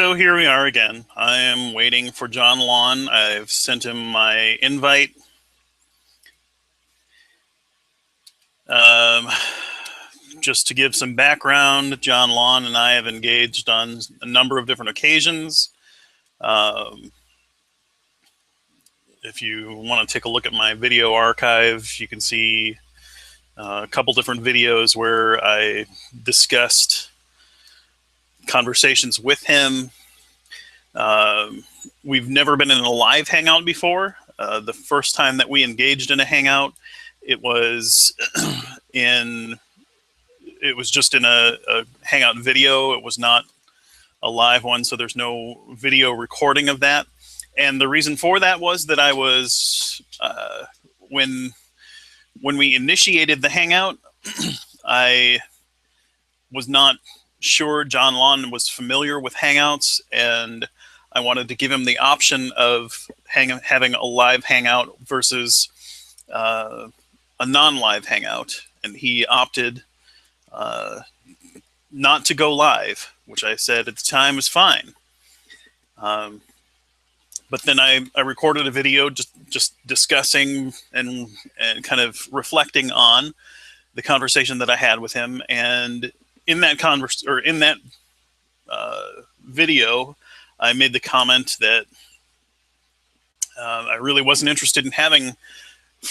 So here we are again. I am waiting for John Laun. I've sent him my invite. Um, just to give some background, John Laun and I have engaged on a number of different occasions. If you want to take a look at my video archive, you can see a couple different videos where I discussed conversations with him. We've never been in a live hangout before. The first time that we engaged in a hangout, it was just in a hangout video. It was not a live one, so there's no video recording of that. And the reason for that was that I was when we initiated the hangout, I was not sure John Laun was familiar with Hangouts, and I wanted to give him the option of having a live hangout versus a non-live hangout, and he opted not to go live, which I said at the time was fine. But then I recorded a video just discussing and kind of reflecting on the conversation that I had with him, and in that video, I made the comment that I really wasn't interested in having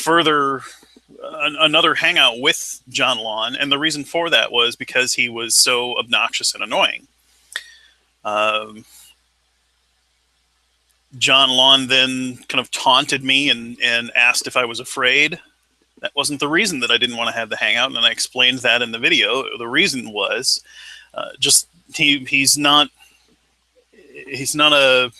another hangout with John Laun, and the reason for that was because he was so obnoxious and annoying. John Laun then kind of taunted me and asked if I was afraid. That wasn't the reason that I didn't want to have the hangout, and I explained that in the video. The reason was just he's not a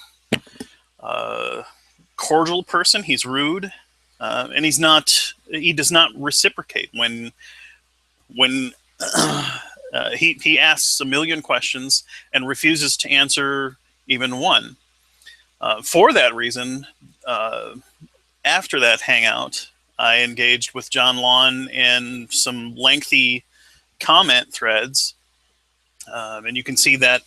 cordial person. He's rude, and he does not reciprocate when he asks a million questions and refuses to answer even one. For that reason, after that hangout, I engaged with John Laun in some lengthy comment threads, and you can see that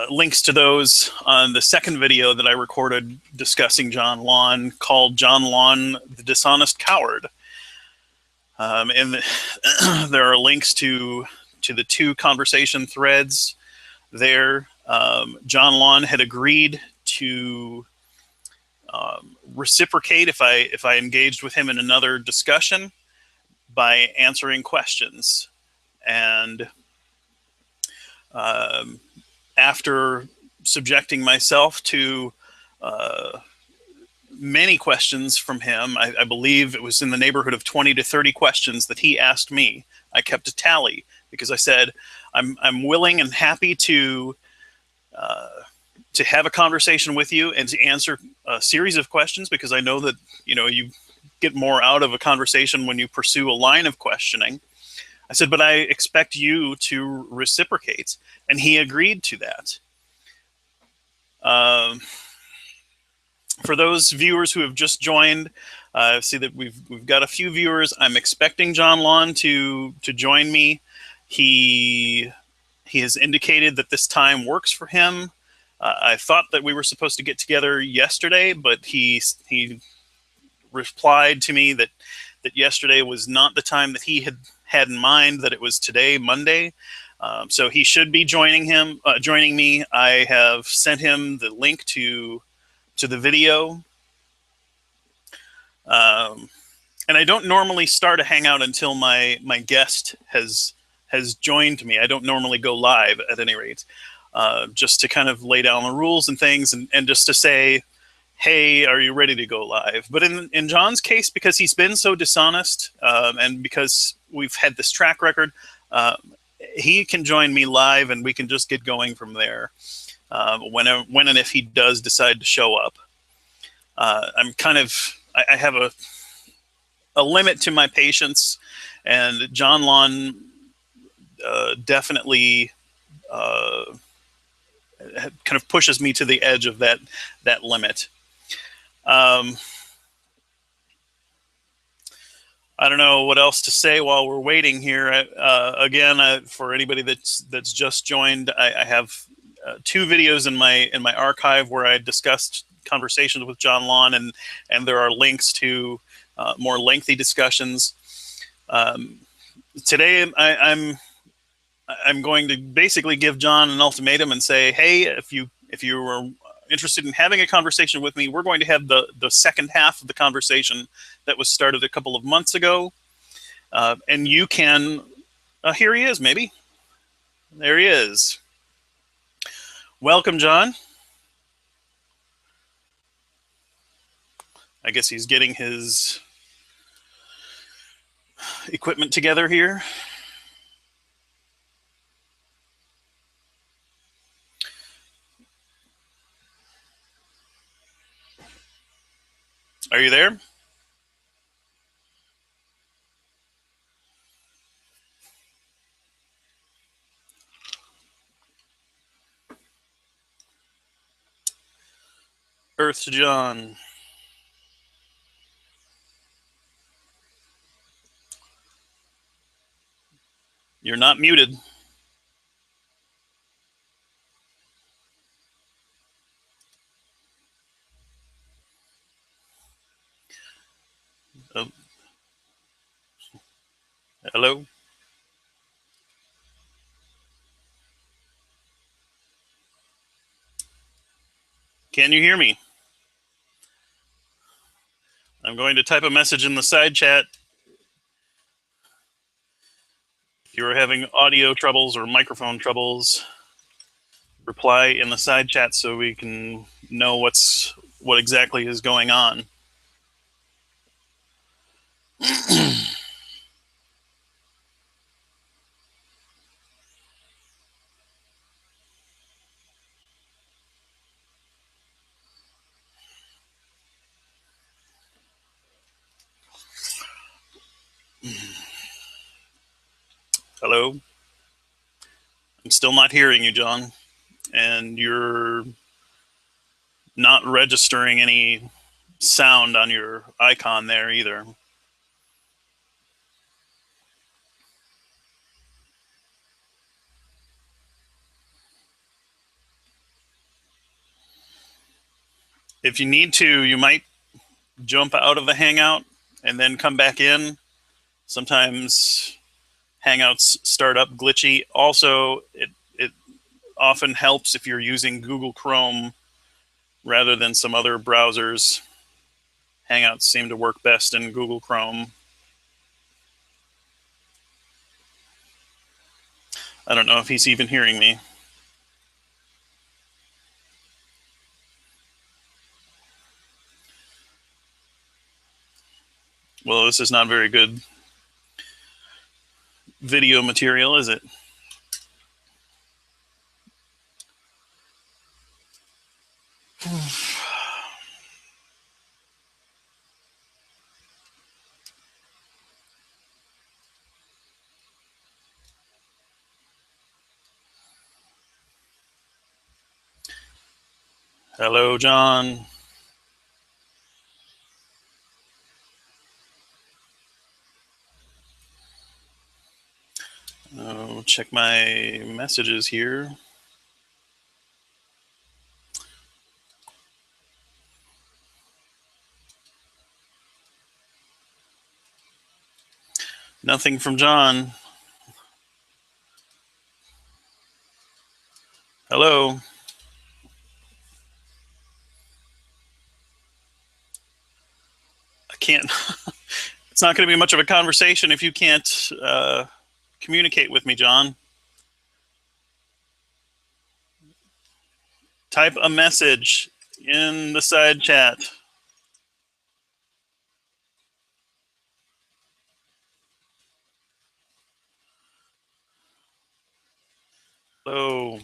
links to those on the second video that I recorded discussing John Laun, called John Laun the Dishonest Coward. And there are links to the two conversation threads there. John Laun had agreed to reciprocate if I engaged with him in another discussion by answering questions. And after subjecting myself to many questions from him, I believe it was in the neighborhood of 20 to 30 questions that he asked me. I kept a tally because I said, I'm willing and happy to have a conversation with you and to answer a series of questions, because I know that you get more out of a conversation when you pursue a line of questioning. I said, but I expect you to reciprocate, and he agreed to that. For those viewers who have just joined, see that we've got a few viewers. I'm expecting John Laun to join me. He has indicated that this time works for him. I thought that we were supposed to get together yesterday, but he replied to me that yesterday was not the time that he had in mind, that it was today, Monday. So he should be joining me. I have sent him the link to the video. And I don't normally start a hangout until my guest has joined me. I don't normally go live, at any rate. Just to kind of lay down the rules and things, and just to say, hey, are you ready to go live? But in John's case, because he's been so dishonest, and because we've had this track record, he can join me live, and we can just get going from there when and if he does decide to show up. I have a limit to my patience, and John Laun definitely kind of pushes me to the edge of that limit. I don't know what else to say while we're waiting here. Again, for anybody that's just joined, I have two videos in my archive where I discussed conversations with John Laun, and there are links to more lengthy discussions. Um, Today, I'm going to basically give John an ultimatum and say, hey, if you are interested in having a conversation with me, we're going to have the second half of the conversation that was started a couple of months ago, and you can. Here he is, maybe. There he is. Welcome, John. I guess he's getting his equipment together here. Are you there? Earth to John. You're not muted. Oh, hello? Can you hear me? I'm going to type a message in the side chat. If you are having audio troubles or microphone troubles, reply in the side chat so we can know what exactly is going on. Hello? I'm still not hearing you, John, and you're not registering any sound on your icon there either. If you need to, you might jump out of the Hangout and then come back in. Sometimes Hangouts start up glitchy. Also, it often helps if you're using Google Chrome rather than some other browsers. Hangouts seem to work best in Google Chrome. I don't know if he's even hearing me. Well, this is not very good video material, is it? Hello, John. Oh, check my messages here. Nothing from John. Hello. I can't. It's not going to be much of a conversation if you can't communicate with me, John. Type a message in the side chat. Hello.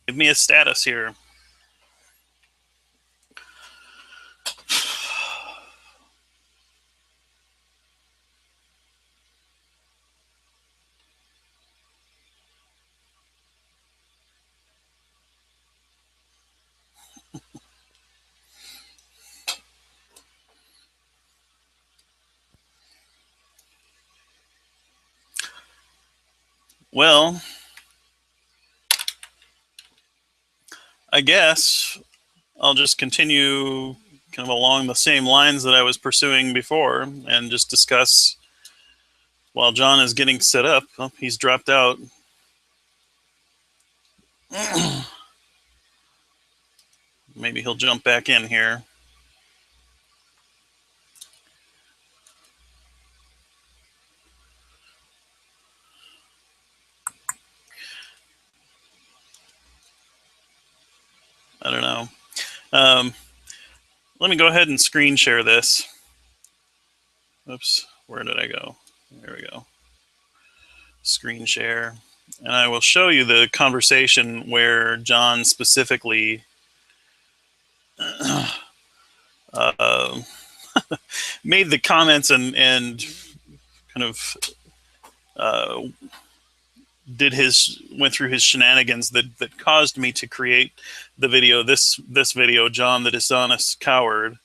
Give me a status here. Well, I guess I'll just continue kind of along the same lines that I was pursuing before and just discuss while John is getting set up. Oh, he's dropped out. Maybe he'll jump back in here. I don't know. Let me go ahead and screen share this. Oops, where did I go? There we go. Screen share. And I will show you the conversation where John specifically made the comments and kind of uh, went through his shenanigans that caused me to create the video. This video, John the Dishonest Coward.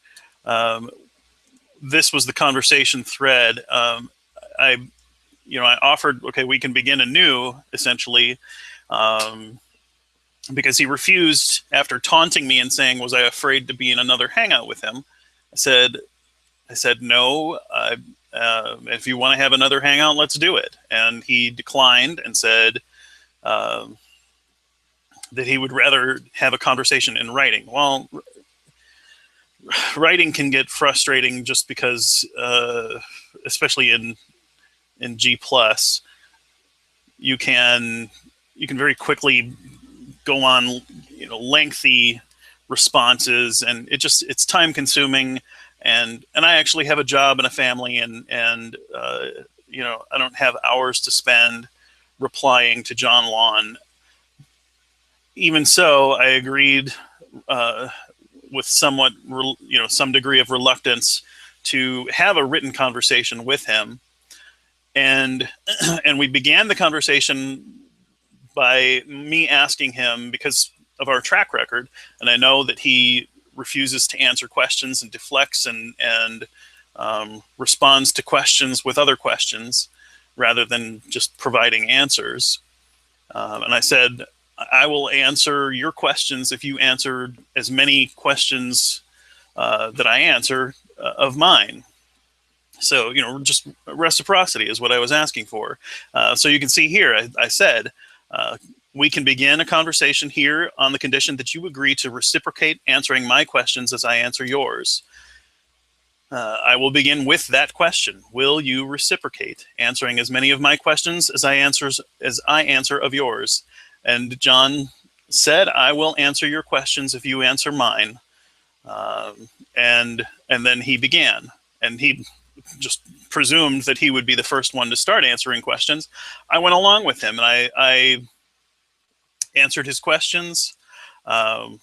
This was the conversation thread. I offered, okay, we can begin anew, essentially, because he refused after taunting me and saying, was I afraid to be in another hangout with him? I said no. If you want to have another hangout, let's do it. And he declined and said that he would rather have a conversation in writing. Well, writing can get frustrating just because, especially in G+, you can very quickly go on lengthy responses, and it's time consuming. And I actually have a job and a family, and I don't have hours to spend replying to John Laun. Even so, I agreed with somewhat some degree of reluctance to have a written conversation with him, and we began the conversation by me asking him, because of our track record, and I know that he refuses to answer questions and deflects and responds to questions with other questions rather than just providing answers. And I said, I will answer your questions if you answer as many questions that I answer of mine. So, just reciprocity is what I was asking for. So you can see here, I said, we can begin a conversation here on the condition that you agree to reciprocate answering my questions as I answer yours. I will begin with that question. Will you reciprocate answering as many of my questions as I answer of yours? And John said, I will answer your questions if you answer mine. And then he began, and he just presumed that he would be the first one to start answering questions. I went along with him, and I answered his questions. I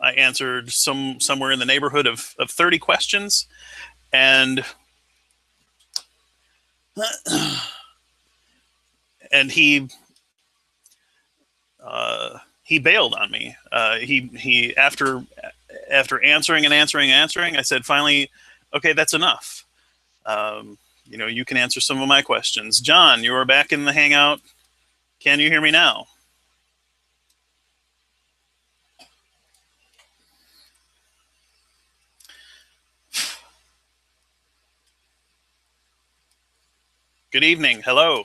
answered somewhere in the neighborhood of 30 questions, and he bailed on me. He after answering and answering, I said, finally, okay, that's enough. You can answer some of my questions. John, you are back in the hangout. Can you hear me now? Good evening. Hello.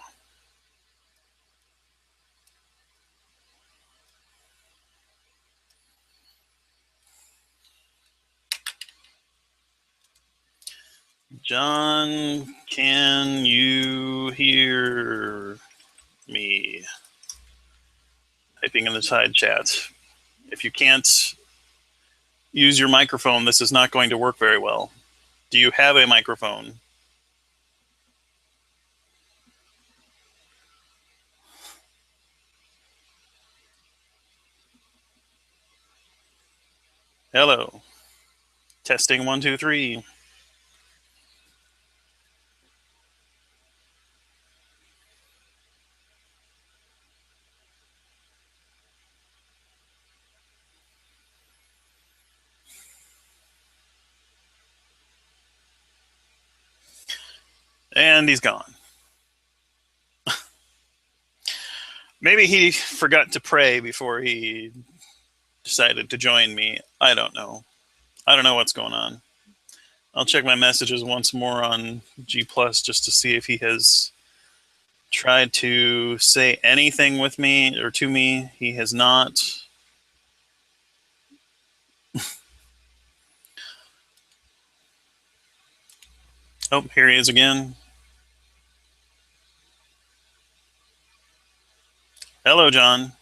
John, can you hear me? Typing in the side chat. If you can't use your microphone, this is not going to work very well. Do you have a microphone? Hello. Testing 1, 2, 3. And he's gone. Maybe he forgot to pray before he decided to join me. I don't know. I don't know what's going on. I'll check my messages once more on G Plus just to see if he has tried to say anything with me or to me. He has not. Oh, here he is again. Hello, John.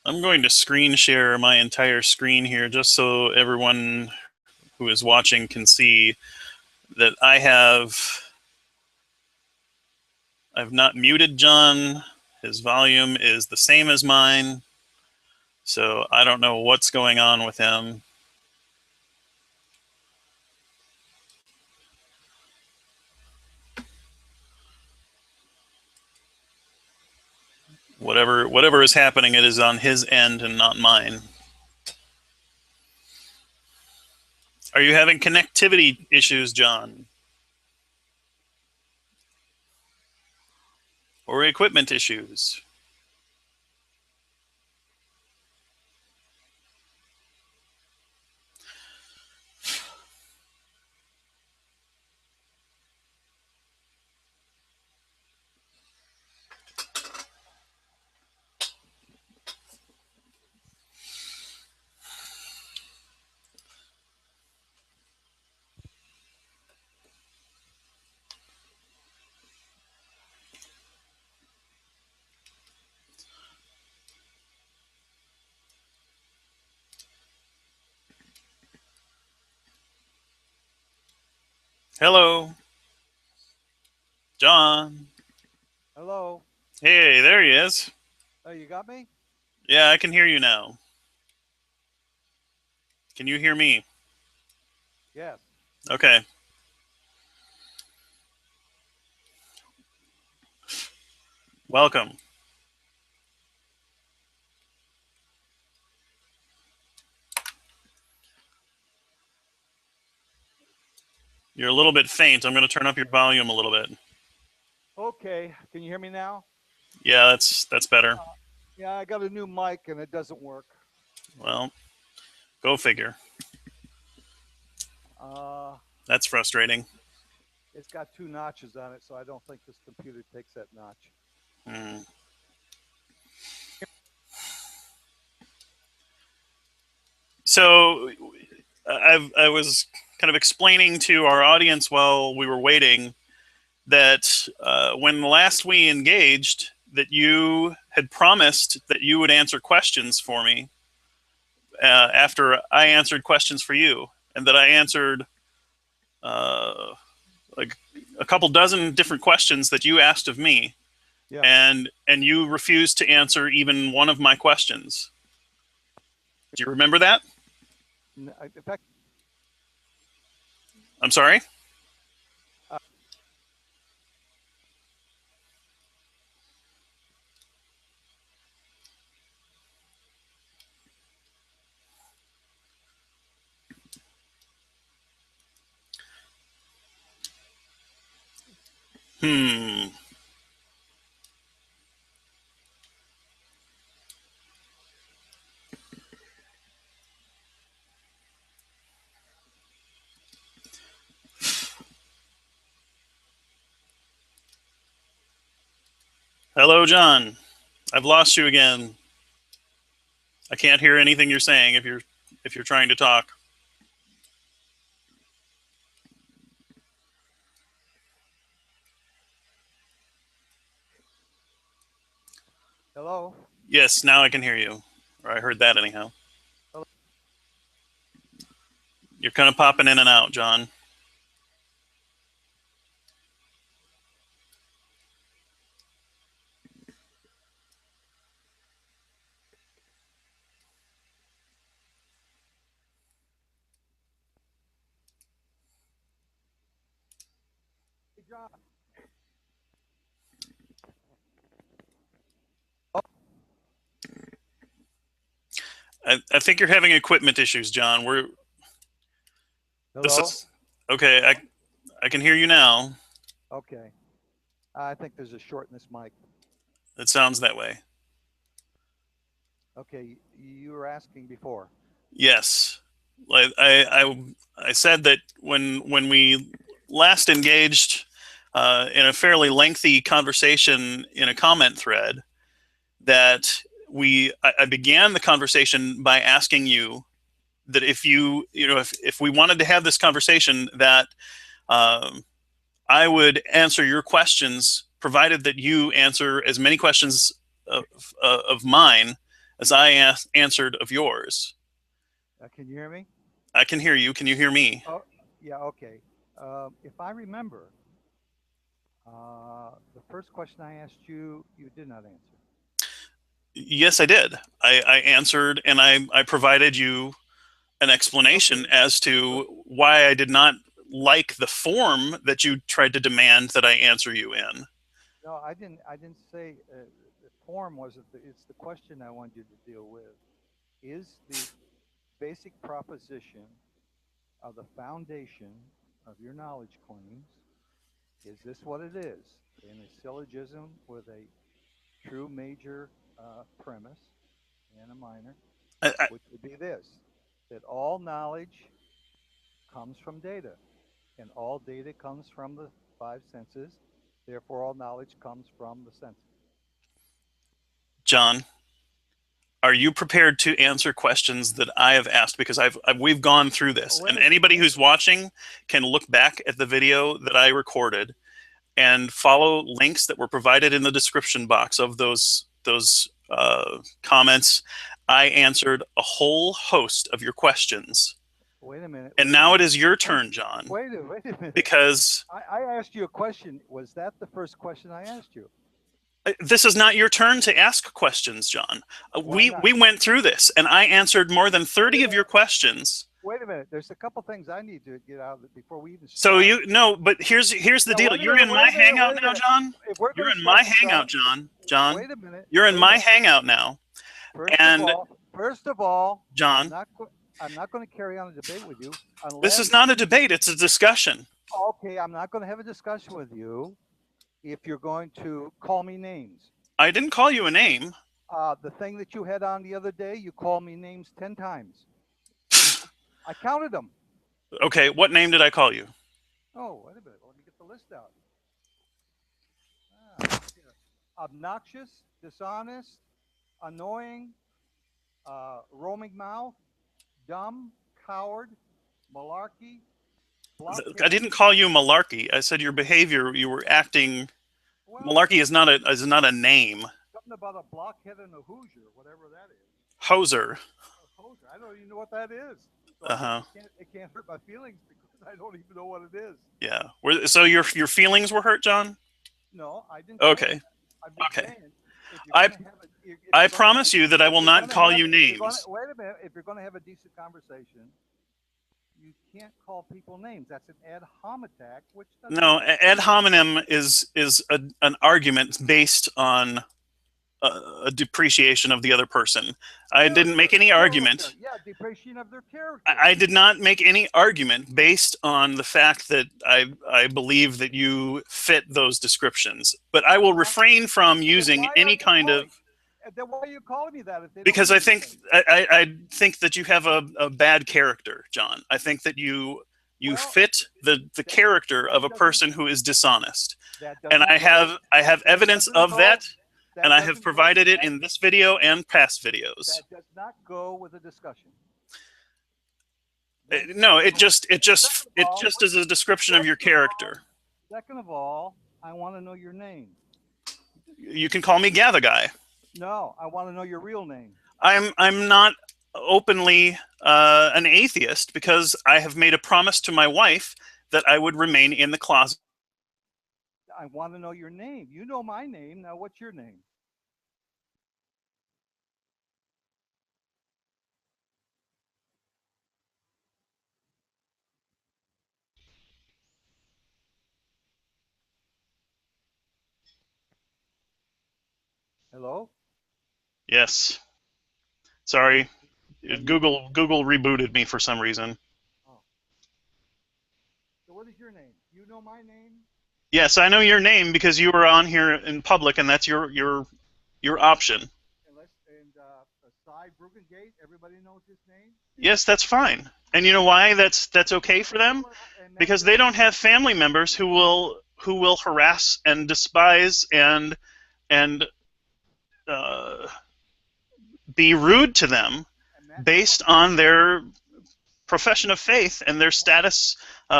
I'm going to screen share my entire screen here just so everyone who is watching can see that I've not muted John. His volume is the same as mine. So I don't know what's going on with him. Whatever is happening, it is on his end and not mine. Are you having connectivity issues, John? Or equipment issues? Hello, John. Hello. Hey, there he is. Oh, you got me? Yeah, I can hear you now. Can you hear me? Yes. Okay. Welcome. You're a little bit faint. I'm going to turn up your volume a little bit. Okay. Can you hear me now? Yeah, that's better. Yeah, I got a new mic and it doesn't work. Well, go figure. Uh, That's frustrating. it's got two notches on it, so I don't think this computer takes that notch. Hmm. So I was kind of explaining to our audience while we were waiting that when last we engaged, that you had promised that you would answer questions for me after I answered questions for you, and that I answered uh, like a couple dozen different questions that you asked of me, Yeah. and you refused to answer even one of my questions. Do you remember that? In fact, I'm sorry. uh, Hmm. Hello, John. I've lost you again. I can't hear anything you're saying if you're trying to talk. hello. Yes, now I can hear you. Or I heard that anyhow. Hello. You're kind of popping in and out, John. John. I think you're having equipment issues, John. We're this Hello? is okay. I can hear you now. Okay. I think there's a short in this mic. It sounds that way. Okay, you were asking before. Yes, like I said that when we last engaged in a fairly lengthy conversation in a comment thread, that I began the conversation by asking you that if we wanted to have this conversation, that um, I would answer your questions, provided that you answer as many questions of mine as I answered of yours. Can you hear me? I can hear you. Can you hear me? Oh, yeah, okay. If I remember, the first question I asked you, you did not answer. Yes, I did. I answered, and I provided you an explanation Okay. as So, to why I did not like the form that you tried to demand that I answer you in. no, I didn't. I didn't say the form wasn't. It's the question I want you to deal with. Is the basic proposition of the foundation of your knowledge claims, is this what it is? In a syllogism with a true major premise and a minor, I, which would be this, that all knowledge comes from data, and all data comes from the five senses. Therefore, all knowledge comes from the senses. John, are you prepared to answer questions that I have asked? Because we've gone through Oh, this, wait and a minute. anybody Wait a who's minute. watching can look back at the video that I recorded and follow links that were provided in the description box of those comments. I answered a whole host of your questions, Wait a minute. and Wait a now it minute. is your turn, John. Wait a minute. Because I asked you a question. Was that the first question I asked you? this is not your turn to ask questions, John. Why not? We went through this, and I answered more than Wait a 30 of your minute. questions. Wait a minute. There's a couple things I need to get out of it before we even So start. you no, but here's the Yeah, deal. wait a You're minute. in Wait my a minute. hangout Wait a now, minute. John. If we're You're going to in start my this hangout, out, John. John, wait a minute. you're in Wait a my minute. hangout now. And First of all, John, I'm not going to carry on a debate with you this is unless not a you. debate, it's a discussion. Okay, I'm not going to have a discussion with you if you're going to call me names. I didn't call you a name. The thing that you had on the other day, you called me names 10 times. I counted them. Okay, what name did I call you? Oh, wait a minute. Let me get the list out. Ah, here. Obnoxious, dishonest, annoying, roaming mouth, dumb, coward, malarkey, I blockhead. didn't call you malarkey. I said your behavior, you were acting. Well, Malarkey is not a name. something about a blockhead and a Hoosier, whatever that is. Hoser. A Hoosier. I don't even know what that is. So Uh huh. it can't hurt my feelings because I don't even know what it is. Yeah. So your feelings were hurt, John? No, I didn't say Okay. that. I'm just Okay. saying if you're I going to have a if I you're going to promise you that I if will you're not going to call have you if you're going to names. wait a minute, if you're going to have a decent conversation, you can't call people names. That's an ad hominem, which doesn't No, make ad sense. hominem is an argument based on a depreciation of the other person. I didn't make any Character. argument. Yeah, depreciation of their character. I did not make any argument based on the fact that I believe that you fit those descriptions. But I will Uh, refrain from then using why are any you kind of calling? Then why are you calling me that if they don't because mean I anything? think I think that you have a bad character, John. I think that you Well, fit the that character that of a doesn't person who is dishonest, that and doesn't go I have that evidence doesn't of go that, and that I have doesn't go provided it that in this video and past videos. that does not go with a discussion. Then No, second of it all, just is a description of your second of all, character. second of all, I want to know your name. You can call me Gather Guy. No, I want to know your real name. I'm not openly an atheist because I have made a promise to my wife that I would remain in the closet. I want to know your name. You know my name. Now, what's your name? Hello? Yes. Can Sorry. you can you Google rebooted me for some reason. oh. So what is your name? You know my name? Yes, I know your name because you were on here in public, and that's your option. Cy Brugengate, everybody knows his name? Yes, that's fine. And you know why that's okay for them? Matt Because they Dillon? don't have family members who will harass and despise and uh, be rude to them And Matt Dillon? based on their profession of faith and their status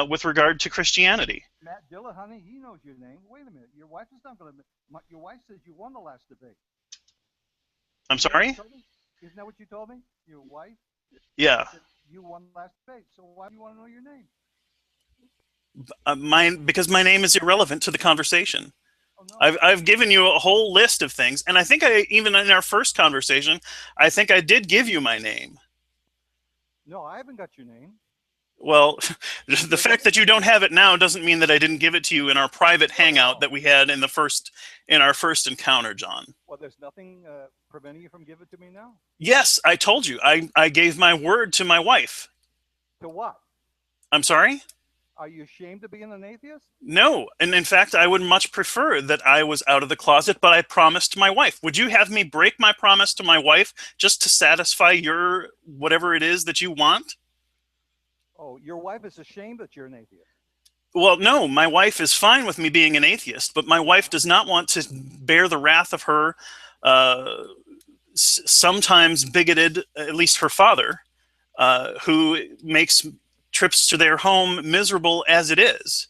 with regard to Christianity. Matt Dillon, honey, he knows your name. Wait a minute. Your wife is not going to. Your wife says you won the last debate. I'm Isn't that what you sorry. told me? Isn't that what you told me? Your wife Yeah, said you won the last debate. So why do you want to know your name? because my name is irrelevant to the conversation. Oh no. I've given you a whole list of things, and I think I even in our first conversation, I think I did give you my name. No, I haven't got your name. Well, the There's fact that you don't have it now doesn't mean that I didn't give it to you in our private hangout that we had in our first encounter, John. well, there's nothing preventing you from giving it to me now. Yes, I told you. I gave my word to my wife. To what? I'm sorry? Are you ashamed of being an atheist? No. And in fact, I would much prefer that I was out of the closet, but I promised my wife. Would you have me break my promise to my wife just to satisfy your whatever it is that you want? Oh, your wife is ashamed that you're an atheist. Well, no, my wife is fine with me being an atheist, but my wife does not want to bear the wrath of her uh, sometimes bigoted, at least her father, who makes trips to their home miserable as it is.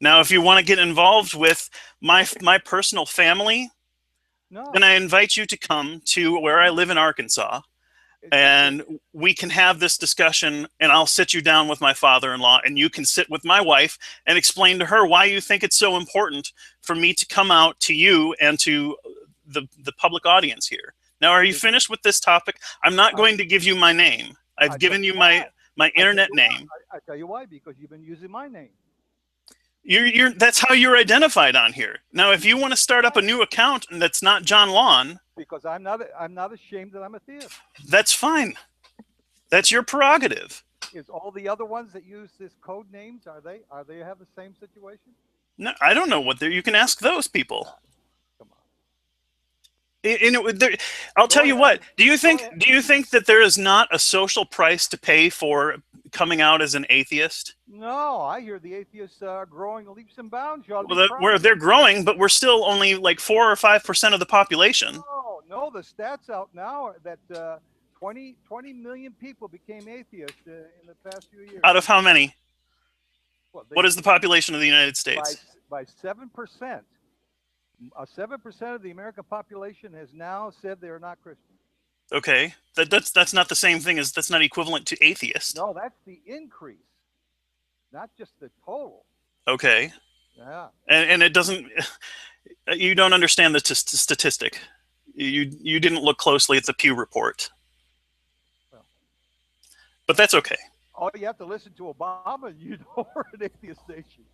Now, if you want to get involved with my personal family, then No. I invite you to come to where I live in Arkansas, and we can have this discussion, and I'll sit you down with my father-in-law, and you can sit with my wife and explain to her why you think it's so important for me to come out to you and to the public audience here. Now, are you finished with this topic? I'm not I, going to give you my name. I've I tell given you you why. my I tell internet you why. name. I tell you why, because you've been using my name. That's how you're identified on here. Now, if you want to start up a new account and that's not John Laun, Because I'm not ashamed that I'm a theist. that's fine. That's your prerogative. Is all the other ones that use this code names, are they have the same situation? No, I don't know what they're. You can ask those people. Ah, come on. I'll Go tell you ahead. what. Do you Go think? ahead. Do you think that there is not a social price to pay for coming out as an atheist? No, I hear the atheists are growing leaps and bounds. You ought to be Well, proud where of them. they're growing, but we're still only like 4 or 5% of the population. No, no, the stats out now are that 20 million people became atheists in the past few years. Out of how many? Well, What is the population of the United by States? by 7%. 7% of the American population has now said they are not Christian. Okay, that's not the same thing as that's not equivalent to atheist. No, that's the increase, not just the total. Okay, Yeah. and it doesn't. You don't understand the statistic. You didn't look closely at the Pew report, Well, but that's okay. all you have to listen to Obama, and you know we're an atheist nation.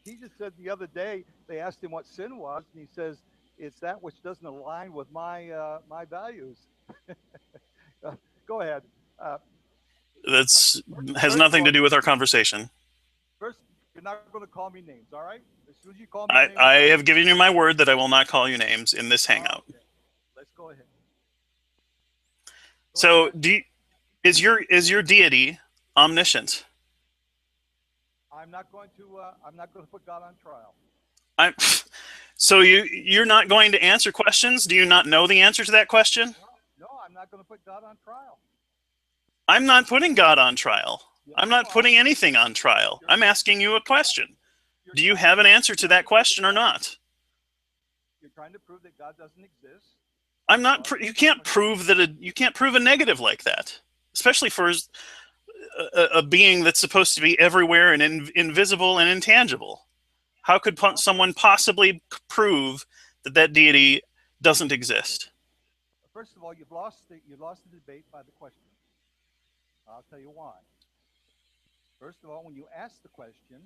He just said the other day they asked him what sin was, and he says it's that which doesn't align with my values. Uh, Go ahead. Uh, That's has first of nothing all, to do with our conversation. first you're not going to call me names, all right? As soon as you call me I, names, I have given you my word that I will not call you names in this hangout. okay. Let's go ahead. Go So, ahead. is your deity omniscient? I'm not going to put God on trial. I'm. So you're not going to answer questions? Do you not know the answer to that question? No, no, I'm not going to put God on trial. I'm not putting God on trial. Yes, I'm you not are. putting anything on trial. You're I'm asking you a question. you're Do you trying have an answer to that prove that question or not? you're trying to prove that God doesn't exist. I'm not. Well, You can't prove that. You can't prove a negative like that, especially for a being that's supposed to be everywhere and invisible and intangible. How could well, someone possibly prove that that deity doesn't okay. exist? First of all, you lost the debate by the question. I'll tell you why. First of all, when you ask the question,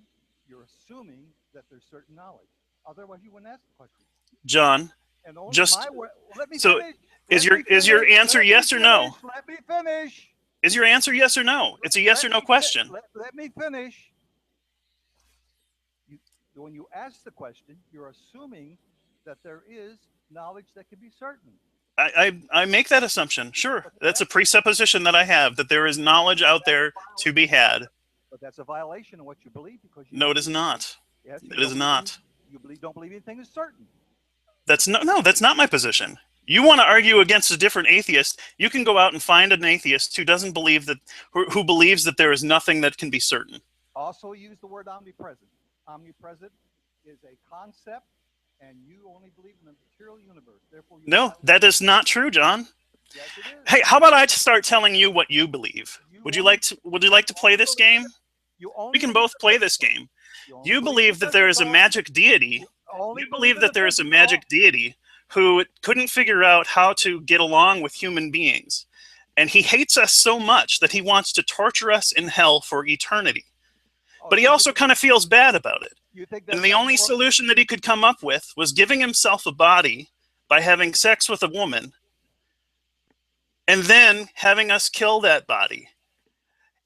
you're assuming that there's certain knowledge. Otherwise, you wouldn't ask the question. John, and only just my way. Let me so finish. is Let your me is your finish. answer Let me yes or no? finish. Let me finish. Is your answer yes or no? It's a yes or no question. Let me finish. You, when you ask the question, you're assuming that there is knowledge that can be certain. I make that assumption. Sure, But that's a presupposition that I have that there is knowledge out that's a there to be but that's had. a, but that's a violation of what you believe because you No, don't it is believe anything. not. Yes, you It don't is believe any. not. You believe don't believe anything is certain. That's no, that's not my position. You want to argue against a different atheist? You can go out and find an atheist who doesn't believe that, who believes that there is nothing that can be certain. Also, use the word omnipresent. Omnipresent is a concept, and you only believe in the material universe. Therefore, you're No, that violating. is not true, John. Yes, it is. Hey, how about I start telling you what you believe? You Would you only like to? Would you like to play this believe game? you We only can believe both the play this physical. game. You only You believe in believe the that there is a physical. magic deity. You only You believe believe in the that there is a physical. magic deity who couldn't figure out how to get along with human beings. And he hates us so much that he wants to torture us in hell for eternity. Oh, But he so also kind of feels bad about it. you think And that's the not only more? solution that he could come up with was giving himself a body by having sex with a woman and then having us kill that body.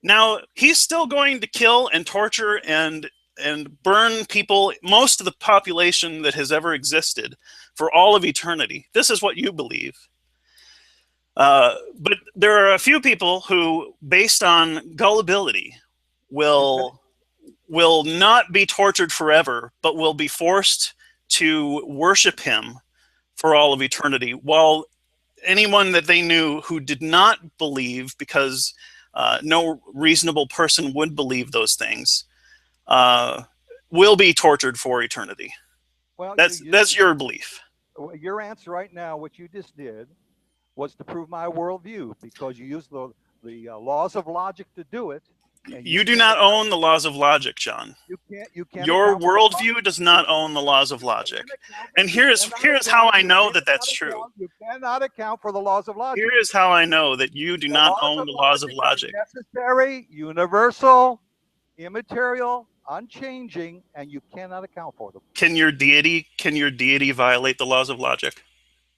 Now, he's still going to kill and torture and burn people, most of the population that has ever existed, for all of eternity. This is what you believe. But there are a few people who, based on gullibility, His ne- will not be tortured forever, but will be forced to worship him for all of eternity, while anyone that they knew who did not believe, because no reasonable person would believe those things, uh, will be tortured for eternity. well, That's your belief. your answer right now, what you just did, was to prove my worldview because you used the laws of logic to do it, and you You do can't not own the laws of logic, John. you can't Your account for the law. worldview does not own the laws of You logic. can't account. And You here's cannot here's how account. I You know that cannot that's true. account. You cannot account for the laws of logic. Here is how I know that you do The not laws own of the laws of logic are logic. necessary, universal, immaterial, unchanging, and you cannot account for them. Can your deity violate the laws of logic?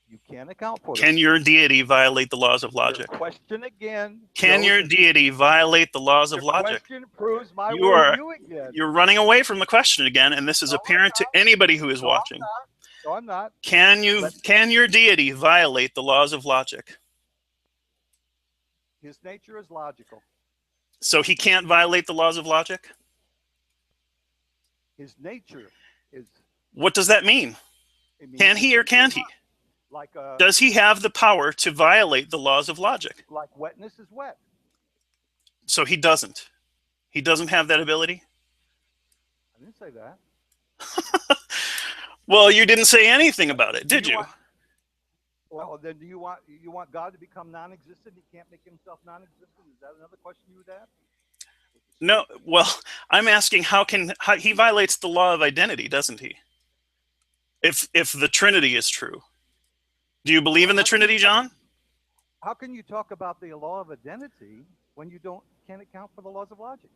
You can't account for them. Can your deity violate the laws of Your logic? question again Can shows your that deity violate the laws of your logic? question proves my You are worldview again. you're running away from the question again, and this is No, I'm apparent to not. anybody who is No, I'm watching. not. No, I'm not. Let Can your deity violate the laws of logic? his nature is logical. So he can't violate the laws of logic? His nature is. What does that mean? It means Can he's he or can't he? like Does he have the power to violate the laws of logic? like wetness is wet. So he doesn't. He doesn't have that ability? I didn't say that. Well, you didn't say anything about it, Do did you you? want? Well, then do you want God to become non-existent? He can't make himself non-existent. Is that another question you would ask? No. Well, I'm asking how he violates the law of identity, doesn't he? If the Trinity is true. Do you believe Well, in the Trinity, John? how can you talk about the law of identity when you can't account for the laws of logic?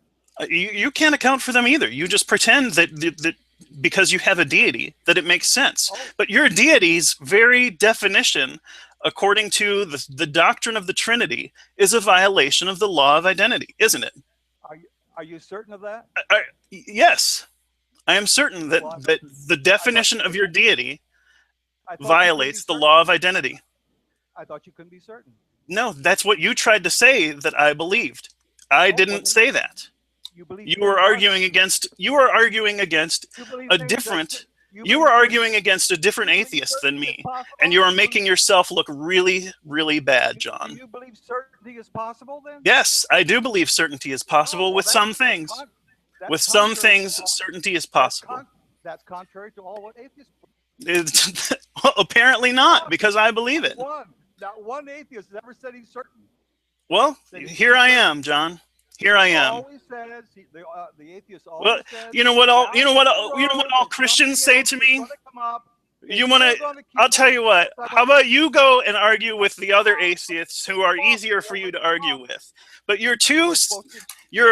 You can't account for them either. You just pretend that because you have a deity that it makes sense. Oh, But your deity's very definition, according to the doctrine of the Trinity, is a violation of the law of identity, isn't it? are you certain of that? Yes, I am certain that, Well, that the I thought definition of your deity I thought you couldn't be violates the certain. law of identity. I thought you couldn't be certain. No, that's what you tried to say that I believed. I Oh, well, didn't say that. you believe You were things are. arguing against You believe a things that different you you were believe certain. arguing against a different You believe atheist than certainty is me, and possible. you are You believe. making yourself look really, really bad, Do John. you believe certainty is possible then? Yes, I do believe certainty is Oh, possible well, with some things. that's With some contrary to things, all. certainty is That's possible. con. That's contrary to all what atheists. Well, apparently not, One, because I believe not it. one, not one atheist has ever said he's certain. Well, Said he can here be I certain. am, John. Here I He am. always says the atheist Well, always says you know what all down you know what the all, you know what road all that Christians something say else to is me? going to come up. You want to? I'll tell you what. How about you go and argue with the other atheists who are easier for you to argue with? But you're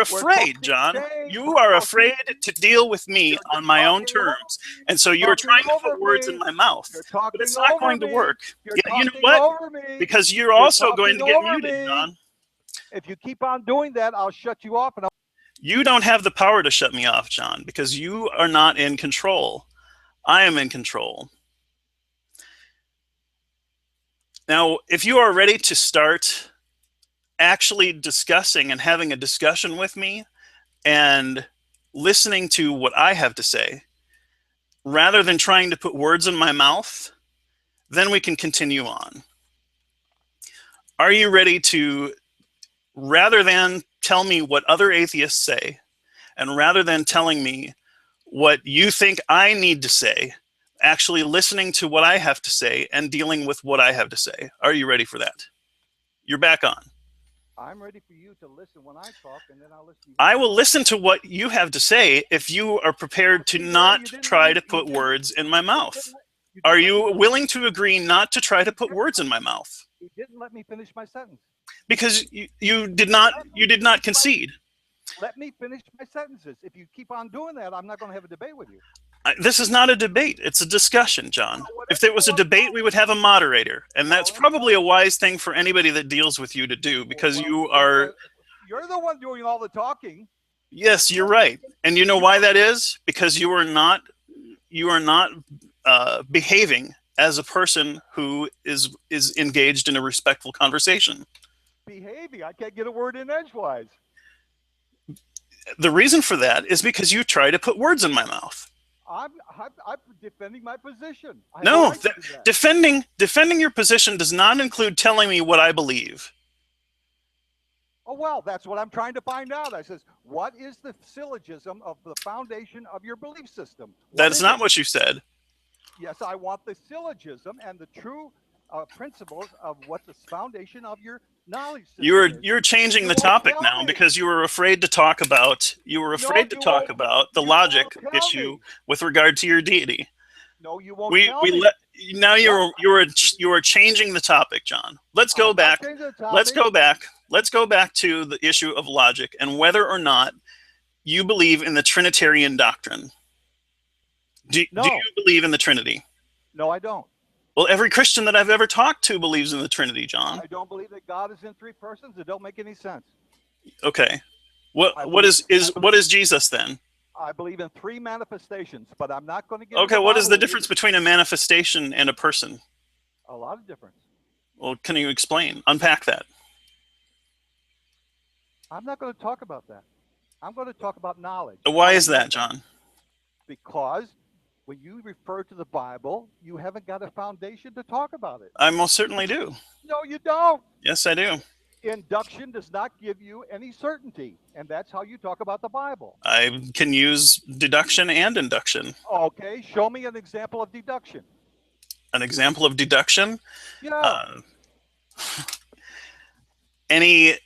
afraid, John. You are afraid to deal with me on my own terms, and so you're trying to put words in my mouth. But it's not going to work. Yeah, you know what? Because you're also going to get muted, John. If you keep on doing that, I'll shut you off. You don't have the power to shut me off, John, because you are not in control. I am in control. Now, if you are ready to start actually discussing and having a discussion with me and listening to what I have to say, rather than trying to put words in my mouth, then we can continue on. Are you ready to, rather than tell me what other atheists say, and rather than telling me what you think I need to say, actually listening to what I have to say and dealing with what I have to say? Are you ready for that? You're back on. I'm ready for you to listen when I talk, and then I'll listen. I will listen to what you have to say if you are prepared to not try to put words in my mouth. Are you willing to agree not to try to put words in my mouth? You didn't let me finish my sentence. Because you did not concede. Let me finish my sentences. If you keep on doing that, I'm not going to have a debate with you. This is not a debate. It's a discussion, John. If there was a debate, we would have a moderator. And that's probably a wise thing for anybody that deals with you to do, because you are... You're the one doing all the talking. Yes, you're right. And you know why that is? Because you are not behaving as a person who is engaged in a respectful conversation. Behaving? I can't get a word in edgewise. The reason for that is because you try to put words in my mouth. I'm defending my position. No, defending your position does not include telling me what I believe. Oh, well, that's what I'm trying to find out. I says, what is the syllogism of the foundation of your belief system? That is not what you said. Yes, I want the syllogism and the true principles of what the foundation of your knowledge system is. You're changing the topic now because you were afraid to talk about the logic issue with regard to your deity. No, you won't tell me. Now you are changing the topic, John. Let's go back. Let's go back to the issue of logic and whether or not you believe in the Trinitarian doctrine. Do you believe in the Trinity? No, I don't. Well, every Christian that I've ever talked to believes in the Trinity, John. I don't believe that God is in three persons. It don't make any sense. Okay. What is Jesus then? I believe in three manifestations, but I'm not going to get... Okay, what is the difference between a manifestation and a person? A lot of difference. Well, can you explain? Unpack that. I'm not going to talk about that. I'm going to talk about knowledge. Why is that, John? Because when you refer to the Bible, you haven't got a foundation to talk about it. I most certainly do. No, you don't. Yes, I do. Induction does not give you any certainty, and that's how you talk about the Bible. I can use deduction and induction. Okay, show me an example of deduction. An example of deduction? Yeah. Any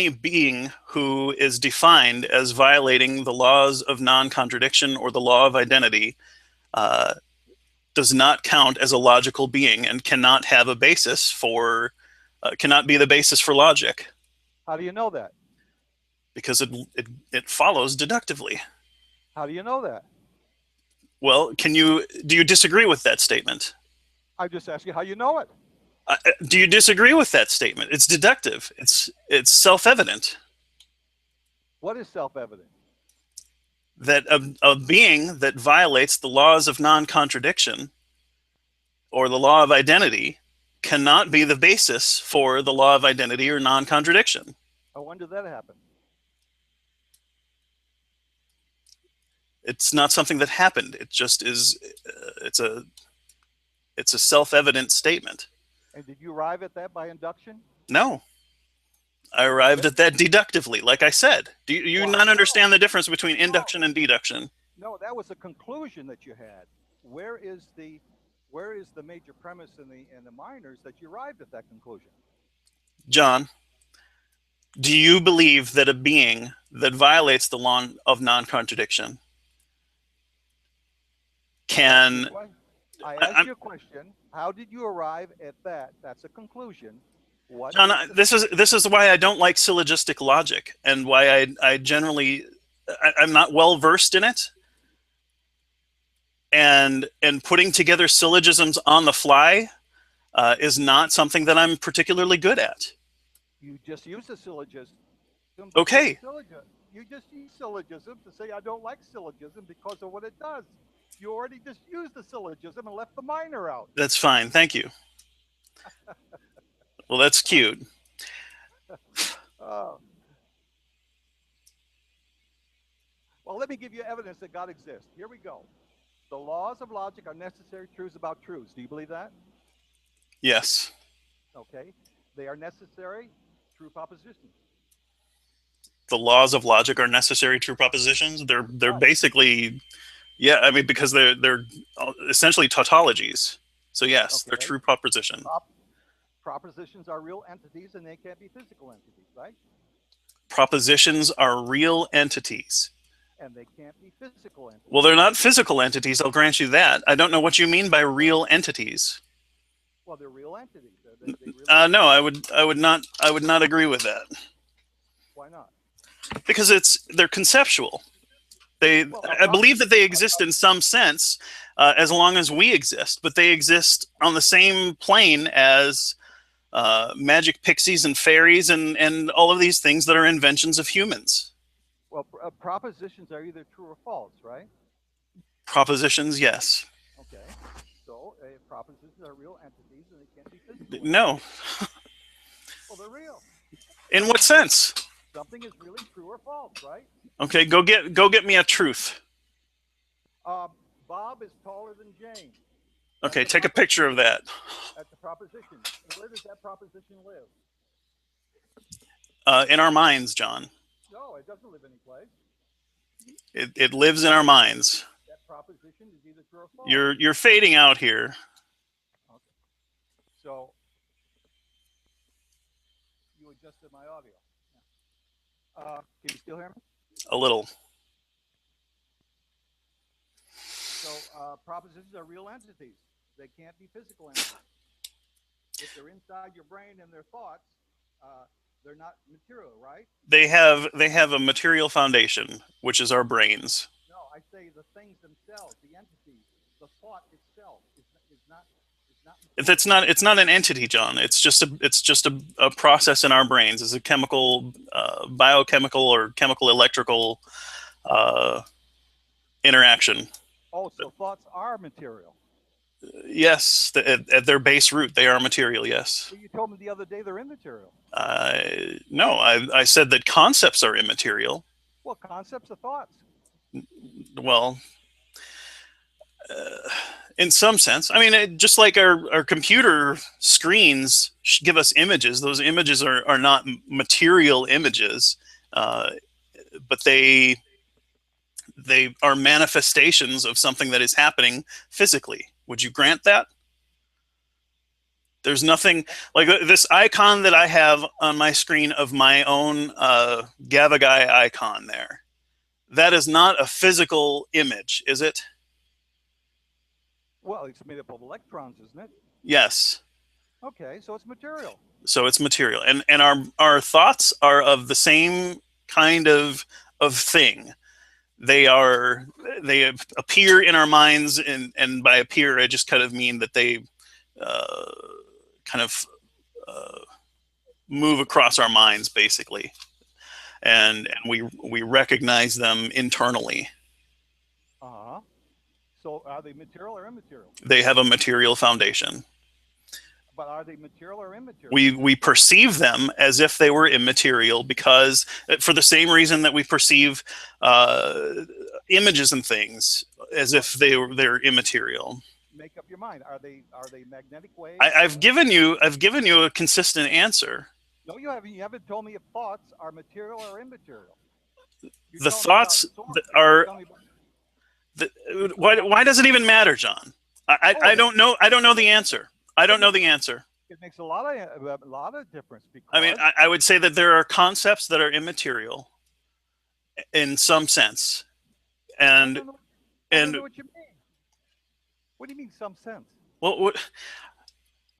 being who is defined as violating the laws of non-contradiction or the law of identity does not count as a logical being and cannot have a basis for, cannot be the basis for logic. How do you know that? Because it follows deductively. How do you know that? Well, do you disagree with that statement? I just asked you how you know it. Do you disagree with that statement? It's deductive. It's self-evident. What is self-evident? That a being that violates the laws of non-contradiction or the law of identity cannot be the basis for the law of identity or non-contradiction. When did that happen? It's not something that happened. It just is. It's a self-evident statement. And did you arrive at that by induction? No. I arrived at that deductively, like I said. Do you not understand the difference between induction and deduction? No, that was a conclusion that you had. Where is the major premise and the minors that you arrived at that conclusion? John, do you believe that a being that violates the law of non-contradiction can I I, asked I'm, you a question. How did you arrive at that? That's a conclusion. What John, is the this is why I don't like syllogistic logic, and why I generally I'm not well versed in it, and putting together syllogisms on the fly is not something that I'm particularly good at. you just use a syllogism to say a Okay, syllogism. You just use syllogism to say I don't like syllogism because of what it does. You already just used the syllogism and left the minor out. that's fine. Thank you. Well, that's cute. Uh, well, let me give you evidence that God exists. Here we go. The laws of logic are necessary truths about truths. Do you believe that? Yes, Okay. They are necessary true propositions. the laws of logic are necessary true propositions. They're Right. basically, yeah. I mean, because they're essentially tautologies. So yes, they're Okay. true proposition. Prop- propositions are real entities and they can't be physical entities, right? Propositions are real entities. And they can't be physical Well, entities. they're not physical entities. I'll grant you that. I don't know what you mean by real entities. Well, they're real entities. They really No, exist. I would not agree with that Why not? because they're conceptual. Well, I believe that they exist in some sense, as long as we exist, but they exist on the same plane as magic pixies and fairies and all of these things that are inventions of humans. propositions are either true or false, right? Propositions, yes. Okay. So propositions are real entities and they can't be physical entities. No. Well, they're real. In what Something really, sense? something is really true or false, right? Okay, go get me a truth. Um, Bob is taller than Jane. That's Okay, a take a picture proposition. of that. That's a proposition. Where does that proposition live? In our minds, John. No, it doesn't live any place. It lives in our minds. That proposition is either true or false. You're fading out here Okay. So you adjusted my audio. Can you still hear me? a little. So propositions are real entities. They can't be physical entities. If they're inside your brain and their thoughts, they're not material, right? They have a material foundation, which is our brains. No, I say the things themselves, the entities, the thought itself is not It's material. not it's not an entity, John. It's just a process in our brains. It's a chemical, biochemical or chemical electrical uh, interaction. Oh, so thoughts are material. Yes, at their base root, they are material. Yes. Well, you told me the other day they're immaterial. No, I said that concepts are immaterial. Well, concepts are thoughts. Well, in some sense. I mean, just like our computer screens give us images, those images are not material images, uh, but they are manifestations of something that is happening physically. Would you grant that? There's nothing like this icon that I have on my screen of my own Gavagai icon there. That is not a physical image, is it? Well, it's made up of electrons, isn't it? Yes. Okay, so it's material. So it's material, and our thoughts are of the same kind of thing. They are they appear in our minds, and by appear, I just kind of mean that they uh, kind of uh, move across our minds, basically, and we recognize them internally. Uh huh. So are they material or immaterial? They have a material foundation. But are they material or immaterial? We perceive them as if they were immaterial because for the same reason that we perceive uh, images and things as if they're immaterial. Make up your mind. Are they magnetic waves? I've given you a consistent answer. No, you haven't. You haven't told me if thoughts are material or immaterial. You're The telling me about thoughts sources. are Tell me about, why does it even matter, John? I oh, don't know. I don't know the answer. I it don't know makes the answer. it makes a lot of difference I mean, because I would say that there are concepts that are immaterial in some sense, I and don't know. I don't and know what you mean. What do you mean, some sense? Well,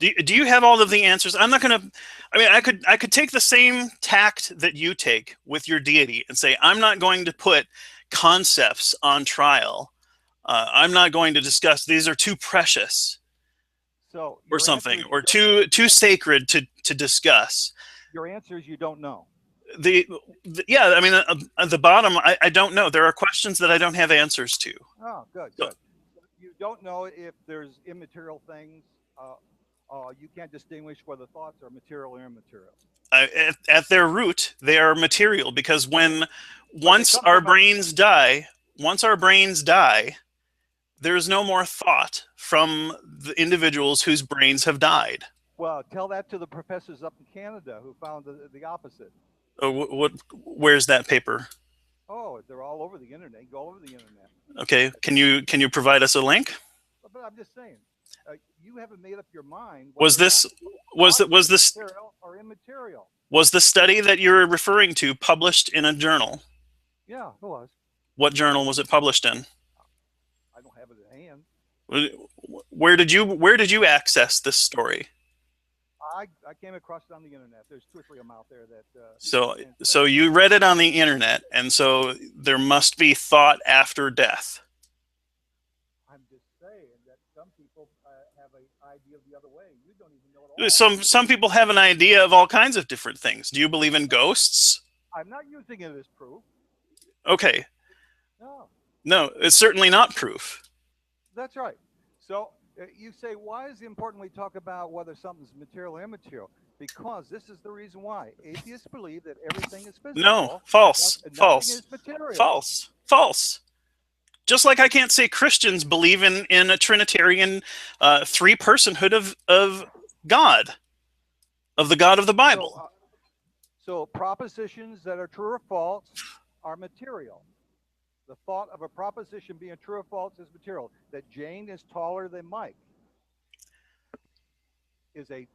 do you have all of the answers? I'm not going to. I mean, I could take the same tact that you take with your deity and say I'm not going to put concepts on trial. I'm not going to discuss these are too precious So or your answer something is or too sacred to discuss. your answer is you don't know. Yeah, I mean at the bottom I don't know. There are questions that I don't have answers to. Oh, good, So good. You don't know if there's immaterial things. You can't distinguish whether thoughts are material or immaterial. at their root, they are material because when But they once come our from a brains die, once our brains die, there's no more thought from the individuals whose brains have died. well. Tell that to the professors up in Canada who found the opposite. Where's that paper? Oh, they're all over the internet. Go over the internet. Okay, can you provide us a link? But I'm just saying, you haven't made up your mind Was whether or not this was thoughts it was are this material or immaterial. was the study that you're referring to published in a journal? Yeah, it was. What journal was it published in? I don't have it at hand. Where did you access this story? I came across it on the internet. There's two or three of them out there that. So you read it on the internet, and so there must be thought after death. I'm just saying that some people have an idea of the other way. You don't even know it all. Some people have an idea of all kinds of different things. Do you believe in ghosts? I'm not using it as proof. Okay. No, No, it's certainly not proof. that's right. So you say, why is it important we talk about whether something's material or immaterial? Because this is the reason why. Atheists believe that everything is No, physical false, and nothing false, is material. false, false. Just like I can't say Christians believe in a Trinitarian three personhood of God, of the God of the So, Bible. so propositions that are true or false are material. The thought of a proposition being true or false is material. That Jane is taller than Mike is a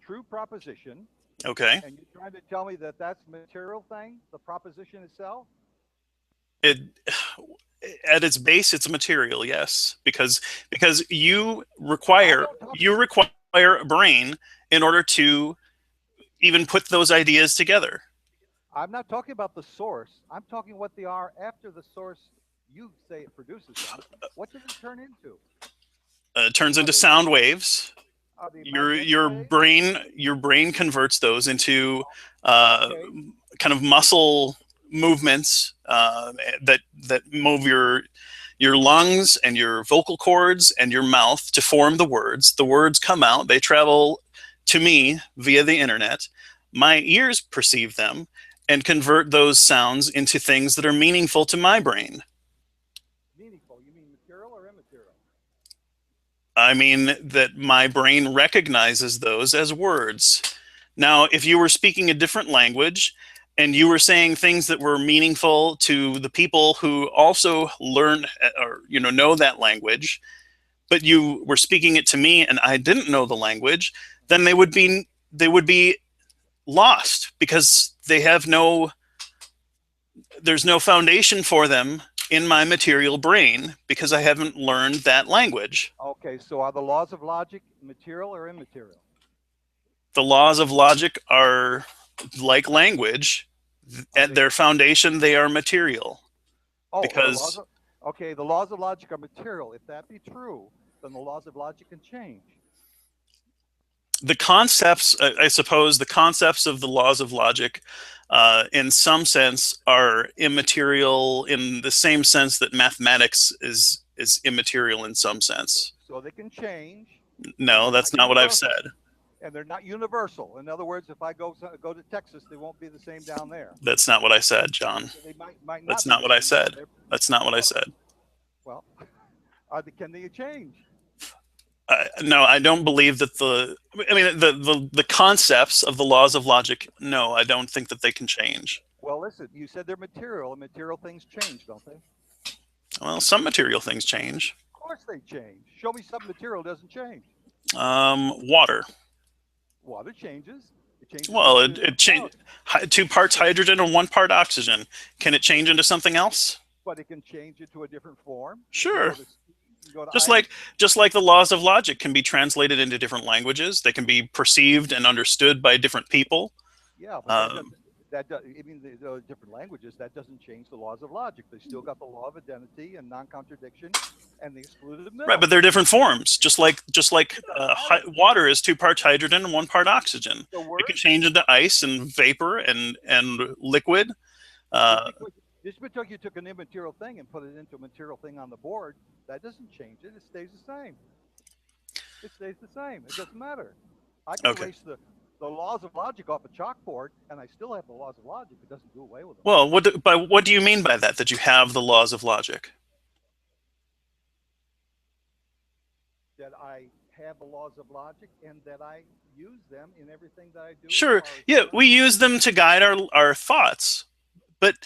true proposition, Okay. and you're trying to tell me that that's a material thing, the proposition itself? It at its base, it's material, yes, because you require a brain in order to even put those ideas together. I'm not talking about the source. I'm talking what they are after the source. You say it produces them. What does it turn into? It turns Are into they sound waves. are they your magnetic your waves? brain converts those into Okay. kind of muscle movements that move your lungs and your vocal cords and your mouth to form the words. The words come out. They travel to me via the internet. My ears perceive them and convert those sounds into things that are meaningful to my brain. Meaningful. You mean material or immaterial? I mean that my brain recognizes those as words. Now, if you were speaking a different language and you were saying things that were meaningful to the people who also learn or know that language, but you were speaking it to me and I didn't know the language, then they would be lost because there's no foundation for them in my material brain because I haven't learned that language. Okay, so are the laws of logic material or immaterial? The laws of logic are like language. Are At they? their foundation, they are material Oh, the laws because of. Okay, the laws of logic are material. If that be true, then the laws of logic can change. the concepts, I suppose, the concepts of the laws of logic, in some sense, are immaterial in the same sense that mathematics is immaterial in some sense. So they can change, and No, they're that's not not what I've universal. said. And they're not universal. In other words, if I go to Texas, they won't be the same down there. That's not what I said, John. They might That's not be not the what I same down said. there. That's not what I Well, said. well, can they change? No, I don't believe that I mean, the concepts of the laws of logic. No, I don't think that they can change. Well, listen, you said they're material, and material things change, don't they? Well, some material things change. Of course they change. Show me something material doesn't change. Water. Water changes. It changes Well, into it something else. change 2 parts hydrogen and 1 part oxygen. Can it change into something else? But it can change into a different form. Sure. You go to Just ice. like the laws of logic can be translated into different languages, they can be perceived and understood by different people. Yeah, but that Um, doesn't that does, I mean the different languages that doesn't change the laws of logic. They still got the law of identity and non-contradiction and the excluded right, middle. but they're different forms. Just like It doesn't matter. water is 2 parts hydrogen and 1 part oxygen. The It can word change into ice and vapor and liquid. just Uh, because just because you took an immaterial thing and put it into a material thing on the board, that doesn't change it. It stays the same. It stays the same. It doesn't matter. I can okay. erase the laws of logic off a chalkboard, and I still have the laws of logic. It doesn't do away with them. Well, what do you mean by that? That you have the laws of logic? That I have the laws of logic and that I use them in everything that I do as Sure. far as Yeah, we design. use them to guide our thoughts, but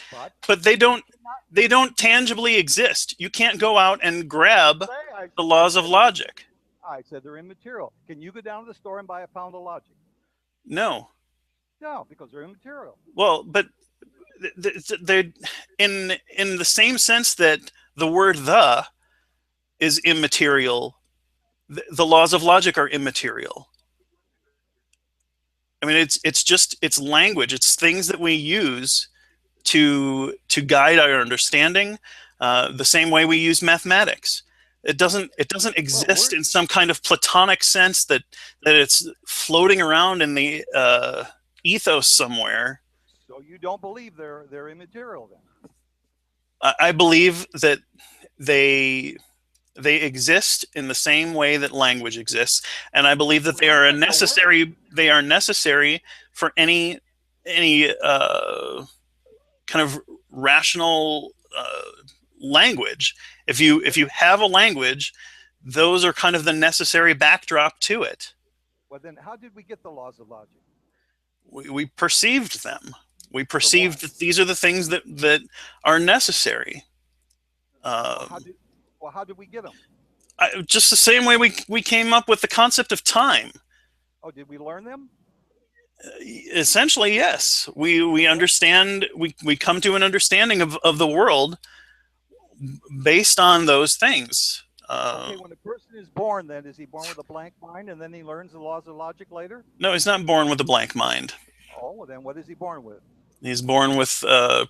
But they you don't cannot. tangibly exist. You can't go out and I didn't grab say the I laws of said they're logic. I said they're immaterial. Can you go down to the store and buy a pound of logic? No. No, because they're immaterial. Well, but they're in the same sense that the word "the" is immaterial. The laws of logic are immaterial. I mean, it's language. It's things that we use to guide our understanding. The same way we use mathematics. It doesn't Well, exist we're in some kind of platonic sense that it's floating around in the ethos somewhere. so you don't believe they're immaterial then? I believe that they they exist in the same way that language exists, and I believe that Well, you said the word. they are necessary for any kind of rational language. If you have a language, those are kind of the necessary backdrop to it. Well, then how did we get the laws of logic? We perceived them. We From what? perceived that these are the things that are necessary. Well, how Um, did well how did we get them? just the same way we came up with the concept of time. Oh, did we learn them? Essentially, yes. We Okay. understand. We come to an understanding of the world based on those things. Okay, when a person is born, then is he born with a blank mind and then he learns the laws of logic later? No, he's not born with a blank mind. Oh, well, then what is he born with? He's born with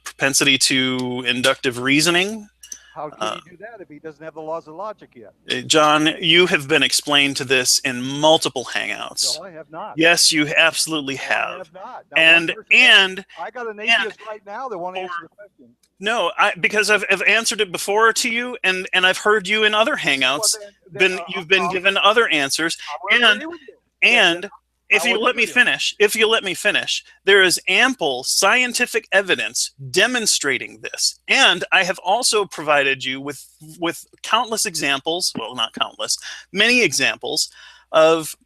propensity to inductive reasoning. How can Uh, he do that if he doesn't have the laws of logic yet? John, you have been explained to this in multiple No, hangouts. I have not. Yes, you absolutely No, I have. have not. Now, one And person has. and I got an and atheist right now that won't for answer the question. no, because I've answered it before to you, and I've heard you in other Well, hangouts. then You've been given other answers, I will and agree with you. Then and I if will you agree let me with you. finish, there is ample scientific evidence demonstrating this. And I have also provided you with countless examples, well, not countless, many examples of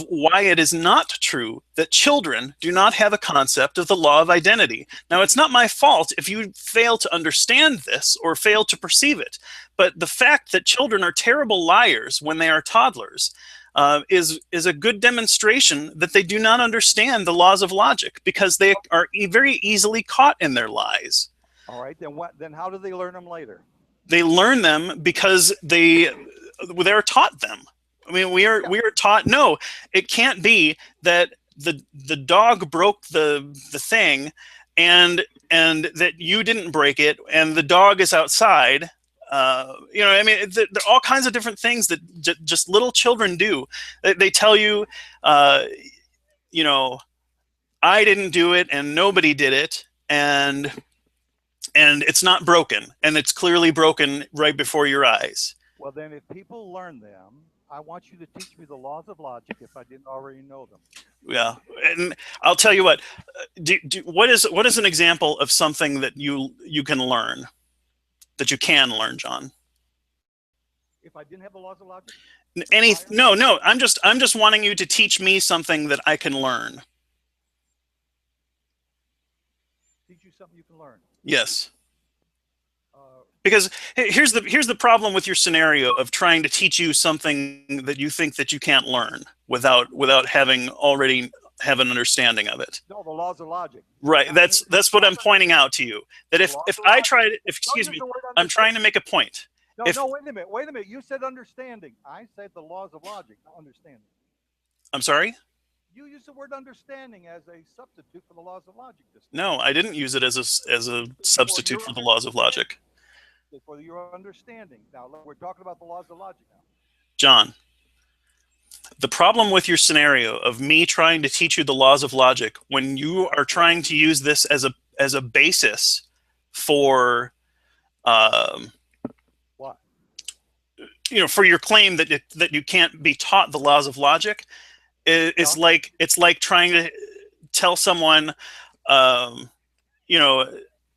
why it is not true that children do not have a concept of the law of identity. Now, it's not my fault if you fail to understand this or fail to perceive it, but the fact that children are terrible liars when they are toddlers is a good demonstration that they do not understand the laws of logic because they are very easily caught in their lies. All right, then what? Then how do they learn them later? They learn them because they're taught them. I mean, Yeah. we are taught. No, it can't be that the dog broke the thing, and that you didn't break it, and the dog is outside. I mean, there are all kinds of different things that just little children do. They tell you, uh, you know, I didn't do it, and nobody did it, and it's not broken, and it's clearly broken right before your eyes. Well, then if people learn them, I want you to teach me the laws of logic if I didn't already know them. Yeah, and I'll tell you what. What is an example of something that you can learn, that you can learn, John? If I didn't have the laws of logic, Any fire, no no. I'm just wanting you to teach me something that I can learn. teach you something you can learn. Yes. Uh, Because here's the problem with your scenario of trying to teach you something that you think that you can't learn without having already have an understanding of it. no, the laws of logic. Right. That's what I'm pointing out to you. That The if laws if of I logic. tried if Don't excuse use me, the word I'm trying understand. to make a point. No, If no, wait a minute. Wait a minute. You said understanding. I said the laws of logic, not understanding. I'm sorry, You used the word understanding as a substitute for the laws of logic just now. no, I didn't use it as a For substitute your for the laws of logic. for your understanding. Now we're talking about the laws of logic now. John, the problem with your scenario of me trying to teach you the laws of logic when you are trying to use this as a basis for um, What? for your claim that you can't be taught the laws of logic, Yeah. it's like trying to tell someone, um, you know,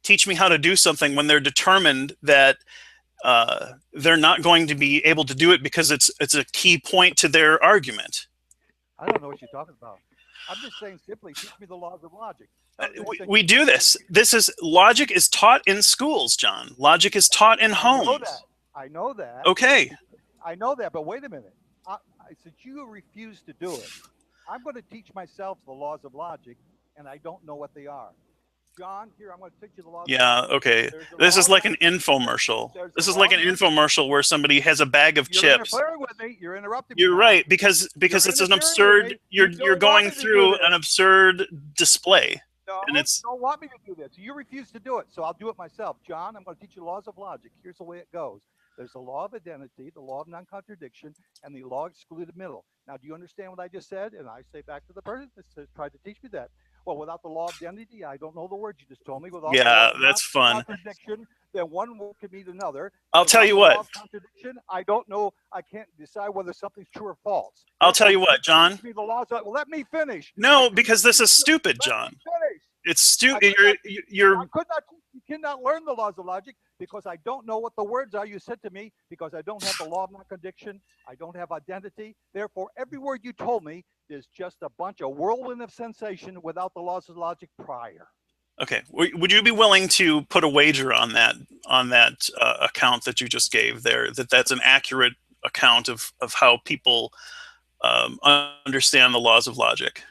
teach me how to do something when they're determined that they're not going to be able to do it because it's a key point to their argument. I don't know what you're talking about. I'm just saying simply, teach me the laws of logic. We do this. This is logic is taught in schools, John. Logic is taught in I know that. homes. I know that. Okay. I know that. But wait a minute. Since you refuse to do it, I'm going to teach myself the laws of logic, and I don't know what they are. John, here I'm going to teach you the laws of Yeah, logic. okay. There's a This law is of like an infomercial. there's a This is law like of an infomercial where somebody has a bag of You're chips. interfering with me. You're interrupting me You're now. right because You're it's an interfering with absurd. me. You're You you're don't want going me to do through this. an absurd display, No, and it's don't want me to do this. You refuse to do it, so I'll do it myself. John, I'm going to teach you laws of logic. Here's the way it goes. There's the law of identity, the law of non-contradiction, and the law of excluded middle. Now, do you understand what I just said? And I say back to the person that says, tried to teach me that. Well, without the law of identity, I don't know the words you just told me. Without the law yeah, of that's fun. contradiction, then one word could mean another. I'll And tell without you the what. law of contradiction, I don't know. I can't decide whether something's true or false. I'll tell Therefore, you you what, John. teach me the laws of. Well, let me finish. No, because this is stupid, Let me John. finish. It's I stupid. could not You're I could not. You cannot learn the laws of logic because I don't know what the words are you said to me because I don't have the law of non-contradiction. I don't have identity. Therefore, every word you told me is just a bunch of whirlwind of sensation without the laws of logic prior. okay. Would you be willing to put a wager on that account that you just gave there? That's an accurate account of how people understand the laws of logic.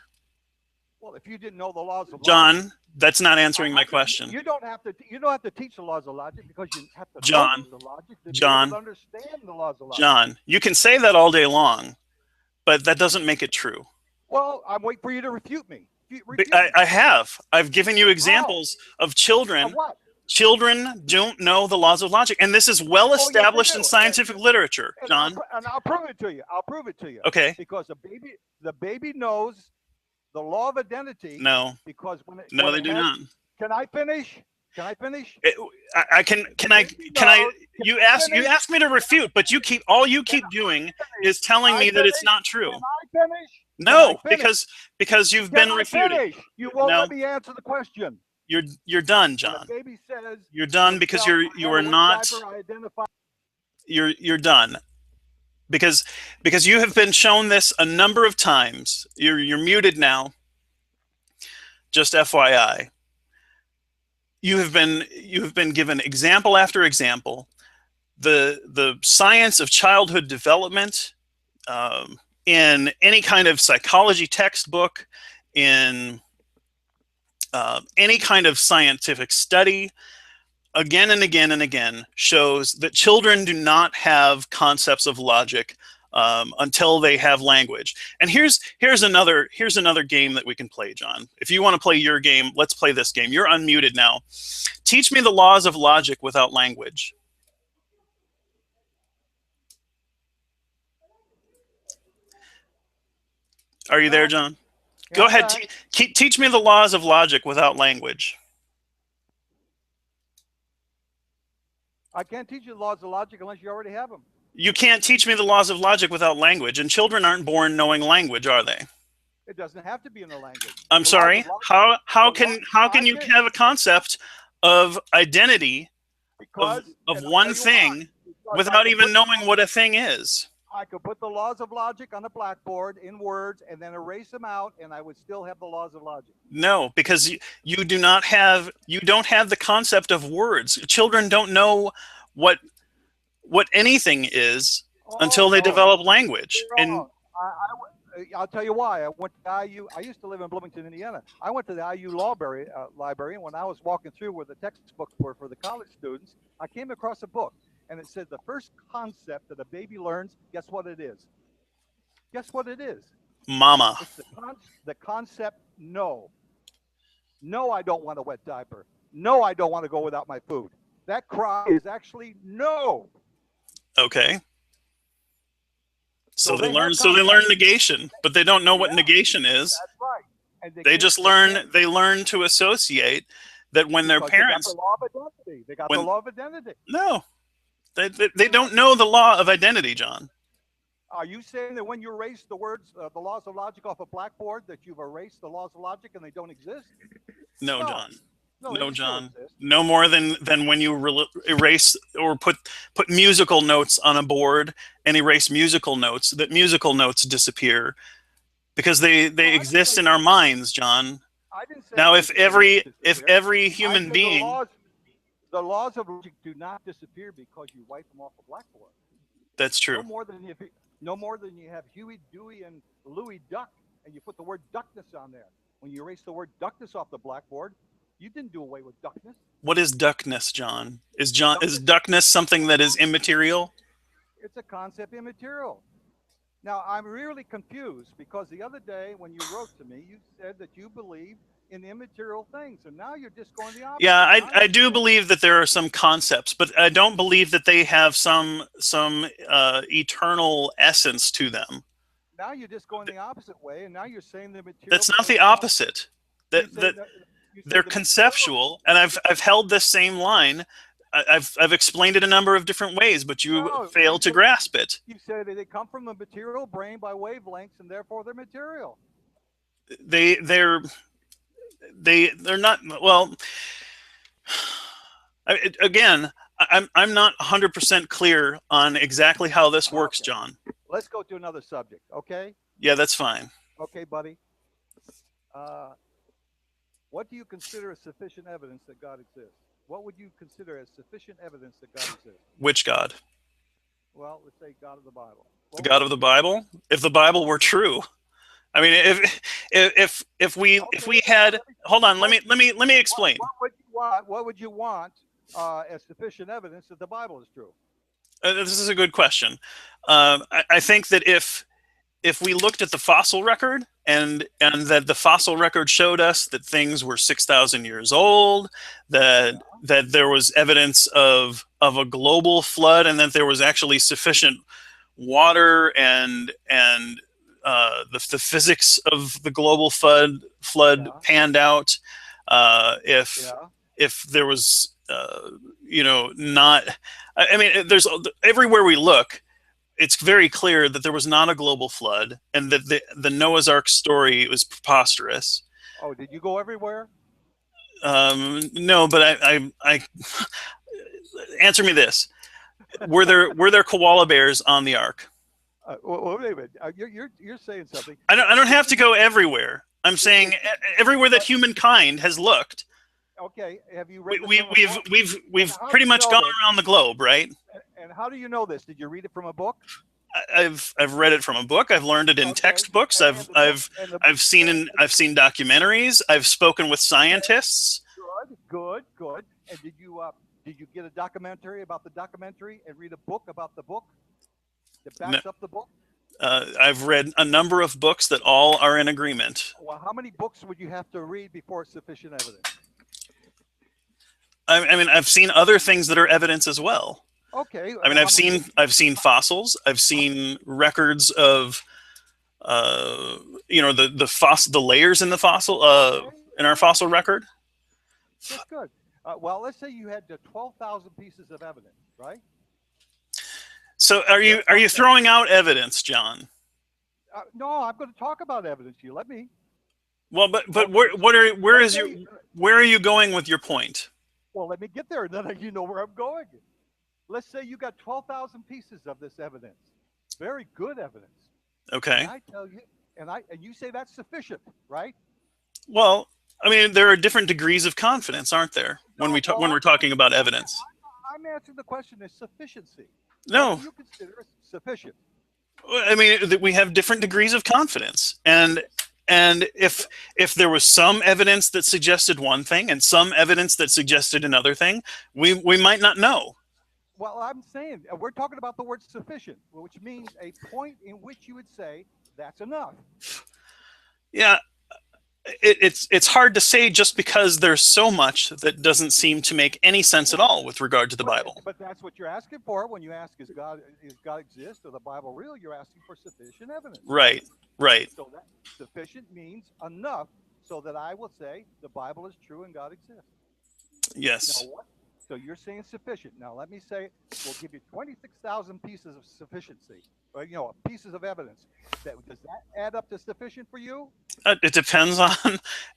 Well, if you didn't know the laws of logic, John, that's not answering my question. you don't have to. You don't have to teach the laws of logic because you have to know John, the logic to be able to John, understand the laws of logic. John, you can say that all day long, but that doesn't make it true. Well, I'm waiting for you to refute me. Refute me. I have. I've given you How? examples of Of children. what? Children don't know the laws of logic, and this is well Oh, yes, they established in do. scientific literature, And John. I'll prove it to you. I'll prove it to you. Okay. Because the baby knows the law of identity. No. Because No, when they it do has, not. can I finish? Can I finish? I can I you asked me to refute, but all you keep doing is telling me that it's not true. Can I finish? No, Can I finish? because you've Can been I refuted. finish? You won't No, let me answer the question. you're done, When John. a baby says You're done because himself, you I are had a wet not. diaper, I identify. You're done because you have been shown this a number of times. You're muted now. Just FYI. You have been given example after example. The science of childhood development, in any kind of psychology textbook, in any kind of scientific study, again and again and again shows that children do not have concepts of logic until they have language. And here's another game that we can play, John. If you want to play your game, let's play this game. You're unmuted now. Teach me the laws of logic without language. Are you there, John? Yeah, Go I'm ahead. back. Teach me the laws of logic without language. I can't teach you the laws of logic unless you already have them. You can't teach me the laws of logic without language, and children aren't born knowing language, are they? It doesn't have to be in the language. I'm sorry. How can you can- have a concept of identity Because of and I'll one tell you thing why. Because without even knowing what a thing is? I could put the laws of logic on a blackboard in words and then erase them out, and I would still have the laws of logic. No, because you don't have the concept of words. Children don't know what anything is until they develop language. And I'll tell you why. I went to IU. I used to live in Bloomington, Indiana. I went to the IU library, and when I was walking through where the textbooks were for the college students, I came across a book. and it said the first concept that a baby learns, guess what it is? Guess what it is? Mama. It's the concept no. No, I don't want a wet diaper. No, I don't want to go without my food. That cry is actually no. Okay. So they they learn. have So they learn concepts. negation, but they don't know what Yeah, negation is. that's right. And They can't, just learn. They learn to associate that when their because they got the parents, law of identity. They got the when law of identity. no, they don't know the law of identity, John. Are you saying that when you erase the words, the laws of logic off a blackboard, that you've erased the laws of logic and they don't exist? No, No, John. no, No, they still John. exist. No more than when you erase or put musical notes on a board and erase musical notes. That musical notes disappear because No, they I didn't exist say in our minds, John. I didn't say Now, musical notes if disappear. every I human said being, the laws of logic do not disappear because you wipe them off the blackboard. that's No true. more than if no more than you have Huey, Dewey, and Louie Duck, and you put the word duckness on there. When you erase the word duckness off the blackboard, you didn't do away with duckness. What is duckness, John? Is Duckness, duckness something that is immaterial? it's a concept immaterial. Now I'm really confused because the other day when you wrote to me, you said that you believe in immaterial things, and now you're just going the Yeah, opposite. Now I you're do saying believe that there are some concepts, but I don't believe that they have some eternal essence to them. now you're just going the opposite way, and now you're saying the material That's not because the you want. opposite. You That say that that you say they're the material. conceptual, and I've held this same line. I've explained it a number of different ways, but you No, fail to grasp it. you said that they come from the material brain by wavelengths, and therefore they're material. They they're they're not well. Again, I'm not 100% clear on exactly how this works, Okay, John. let's go to another subject. Okay, Yeah, that's fine. okay, buddy. Uh, what do you consider as sufficient evidence that God exists? What would you consider as sufficient evidence that God exists? Which God? Well, let's say God of the Bible. The What would God you of the consider? Bible? If the Bible were true, I mean, if Okay, we now had, let me hold on, question. let me explain. What would you want? What would you want as sufficient evidence that the Bible is true? This is a good question. I think that if we looked at the fossil record and that the fossil record showed us that things were 6,000 years old, Yeah, that there was evidence of a global flood, and that there was actually sufficient water and the physics of the global flood yeah, panned out. If yeah. there was not, I mean, there's everywhere we look, it's very clear that there was not a global flood, and that the Noah's Ark story was preposterous. Oh, did you go everywhere? No, but I answer me this: were there koala bears on the ark? Wait a minute. You're saying something. I don't Did have to you? go everywhere. I'm saying Did you everywhere that but, humankind has looked, okay. Have you read this we, from a book? And we've how do pretty you much know gone this? around the globe, right? And how do you know this? Did you read it from a book? I've read it from a book. I've learned it in Okay. textbooks. And the book and the I've seen documentaries. I've spoken with scientists. good. And did you get a documentary about the documentary and read a book about the book that No, backs up the book? I've read a number of books that all are in agreement. Well, how many books would you have to read before it's sufficient evidence? I mean, I've seen other things that are evidence as well. Okay. I mean, How many? I've seen fossils. I've seen records of uh, the layers in the fossil Okay. in our fossil record. That's good. Well, let's say you had 12,000 pieces of evidence, right? So There are are you throwing out evidence, John? no, I'm going to talk about evidence. You let me. Well, but Okay. Let's say, where are you going with your point? well, let me get there, and then you know where I'm going. Let's say you got 12,000 pieces of this evidence. Very good evidence. Okay. And I tell you, and you say that's sufficient, right? Well, I mean, there are different degrees of confidence, aren't there, when No, well, when we're talking about evidence? I'm answering the question as sufficiency. What No, do you consider sufficient? I mean, we have different degrees of confidence, and if there was some evidence that suggested one thing and some evidence that suggested another thing, we might not know. Well, I'm saying we're talking about the word sufficient, which means a point in which you would say that's enough. Yeah, it's hard to say just because there's so much that doesn't seem to make any sense at all with regard to the But Bible. but that's what you're asking for when you ask is God exist or the Bible real? You're asking for sufficient evidence, right? Right, right. So that sufficient means enough so that I will say the Bible is true and God exists. Now Yes. what? So you're saying sufficient. Now let me say we'll give you 26,000 pieces of sufficiency, or pieces of evidence. Does that add up to sufficient for you? It depends on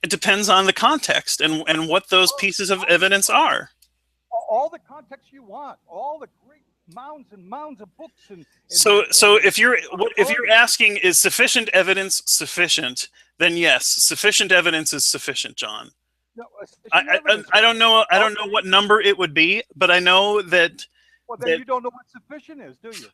it depends on the context and what those Well, pieces of evidence are. all the context you want, all the great mounds and mounds of books So and if you're authority. asking is sufficient evidence sufficient, then yes, sufficient evidence is sufficient, John. No, sufficient evidence. I don't know Okay. what number it would be, but I know that Well, then that you don't know what sufficient is, do you?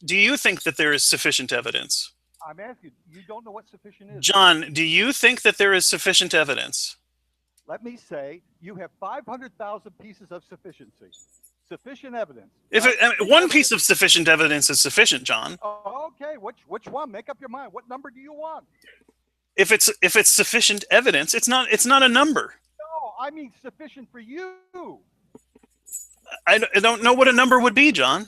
do you think that there is sufficient evidence? I'm asking. You don't know what sufficient is, do you? John, do you think that there is sufficient evidence? Let me say you have 500,000 pieces of sufficiency, sufficient evidence, If right? one piece Evidence. of sufficient evidence is sufficient, John. Okay, which one? Make up your mind. What number do you want? If it's sufficient evidence, it's not a number. No, I mean sufficient for you. I don't know what a number would be, John.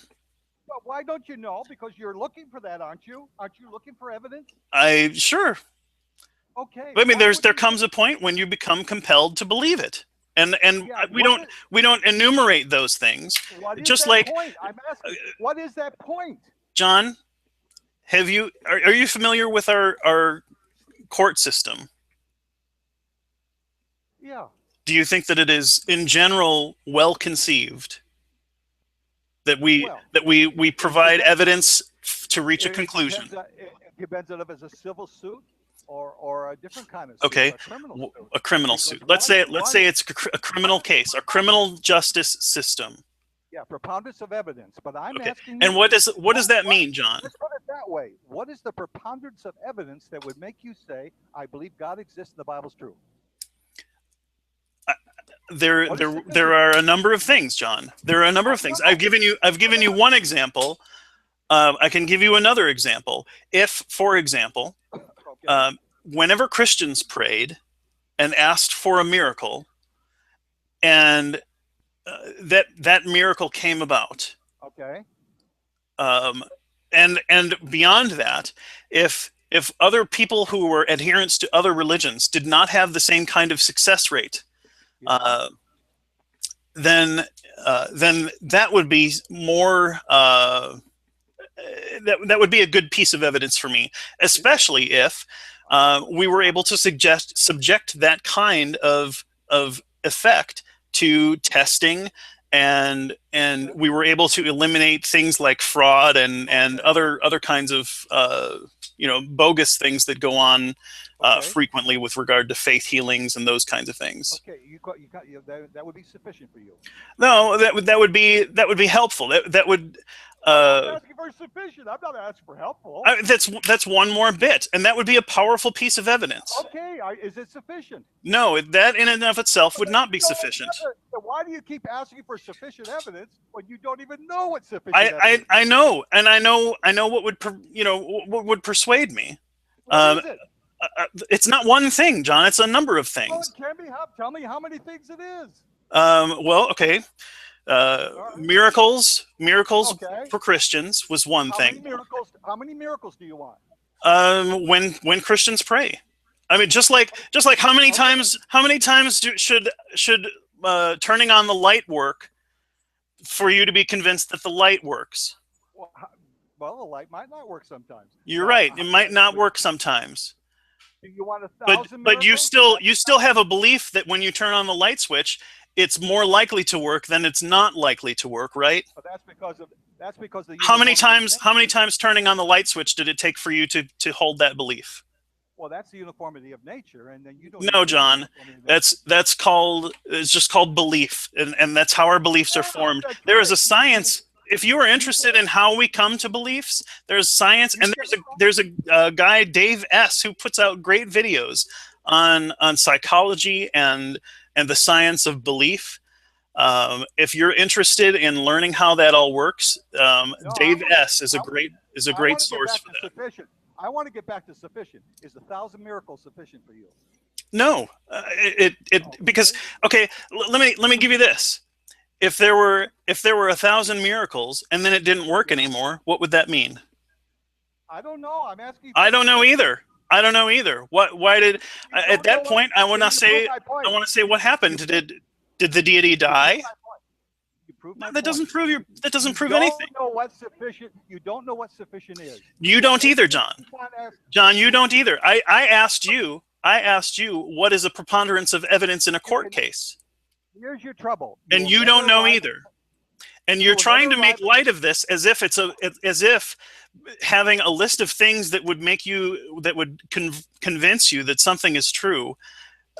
But why don't you know? Because you're looking for that, aren't you? Aren't you looking for evidence? I sure. Okay, I mean, why would there you? comes a point when you become compelled to believe it, and Yeah, we don't enumerate those things. what is Just that like point? I'm asking. What is that point? John, are you familiar with our court system? Yeah. Do you think that it is in general well conceived Well, that we it provide depends. evidence to reach a It conclusion? depends. It depends on if it's a civil suit or a different kind of suit, Okay, a criminal suit. a criminal Because suit. one Let's one say it's a criminal one is case, a preponderance. criminal justice system. Yeah, preponderance of evidence. But I'm Okay, asking and you, what does that what? mean, John? Let's put it that way. What is the preponderance of evidence that would make you say, "I believe God exists and the Bible's true"? What is There sufficient? are a number of things, John. There are a number of No, things. I've no, given you one example. I can give you another example. If, for example, okay, whenever Christians prayed and asked for a miracle, and that miracle came about, okay, um, and beyond that, if other people who were adherents to other religions did not have the same kind of success rate, yeah, uh, then that would be more that would be a good piece of evidence for me, especially if we were able to subject that kind of effect to testing, and okay, we were able to eliminate things like fraud and okay, other kinds of bogus things that go on okay, frequently with regard to faith healings and those kinds of things. okay. That would be sufficient for you. No, that would be helpful. That would Well, I'm uh, asking for sufficient. I'm not asking for helpful. that's one more bit, and that would be a powerful piece of evidence. Okay, is it sufficient? No, that in and of itself Well, would then not you be don't sufficient. then why do you keep asking for sufficient evidence when you don't even know what sufficient evidence I is? know, and I know what would what would persuade me. What Um, is it? it's not one thing, John. It's a number of Well, things. it can be. Tell me how many things it is. Well, okay. All right. Miracles Okay. for Christians was one How many thing. miracles? How many miracles do you want? When Christians pray, I mean, just like Okay. how many times should turning on the light work for you to be convinced that the light works? Well, well, the light might not work sometimes. You're Now, right. It might not work sometimes. do you want 1,000 But miracles? you still have a belief that when you turn on the light switch, it's more likely to work than it's not likely to work, right? But that's because of the uniformity of How many nature. times turning on the light switch did it take for you to hold that belief? Well, that's the uniformity of nature, and then you don't No, even know the John. uniformity of nature. That's called it's just called belief, and that's how our beliefs are Yeah, formed. that's There is right. a science. If you are You interested said in how we come to beliefs, there's science, you and said there's a guy, Dave S, who puts out great videos on psychology and the science of belief. If you're interested in learning how that all works, No, Dave S. is a I great want to get source back for to that. sufficient. I want to get back to sufficient. Is 1,000 miracles sufficient for you? No, because Okay. okay, let me give you this. If there were 1,000 miracles and then it didn't work Yeah. anymore, what would that mean? I don't know. I'm asking I for don't know sufficient. either. I don't know either. What? Why did? You At don't know that what. point, I want Then to you prove say. my I point. want to say what happened. You Did the deity you prove die? my point. You prove No, my that point. doesn't prove your. That doesn't You prove anything. don't know what sufficient. You don't know what sufficient is. You So don't either, atheists John. keep on asking. John, you don't either. I asked you. I asked you what is a preponderance of evidence in a You court can. case, Here's your trouble. You and will you don't never know arrive. either. And You you're will never trying to arrive. make light of this as if having a list of things that would convince you that something is true,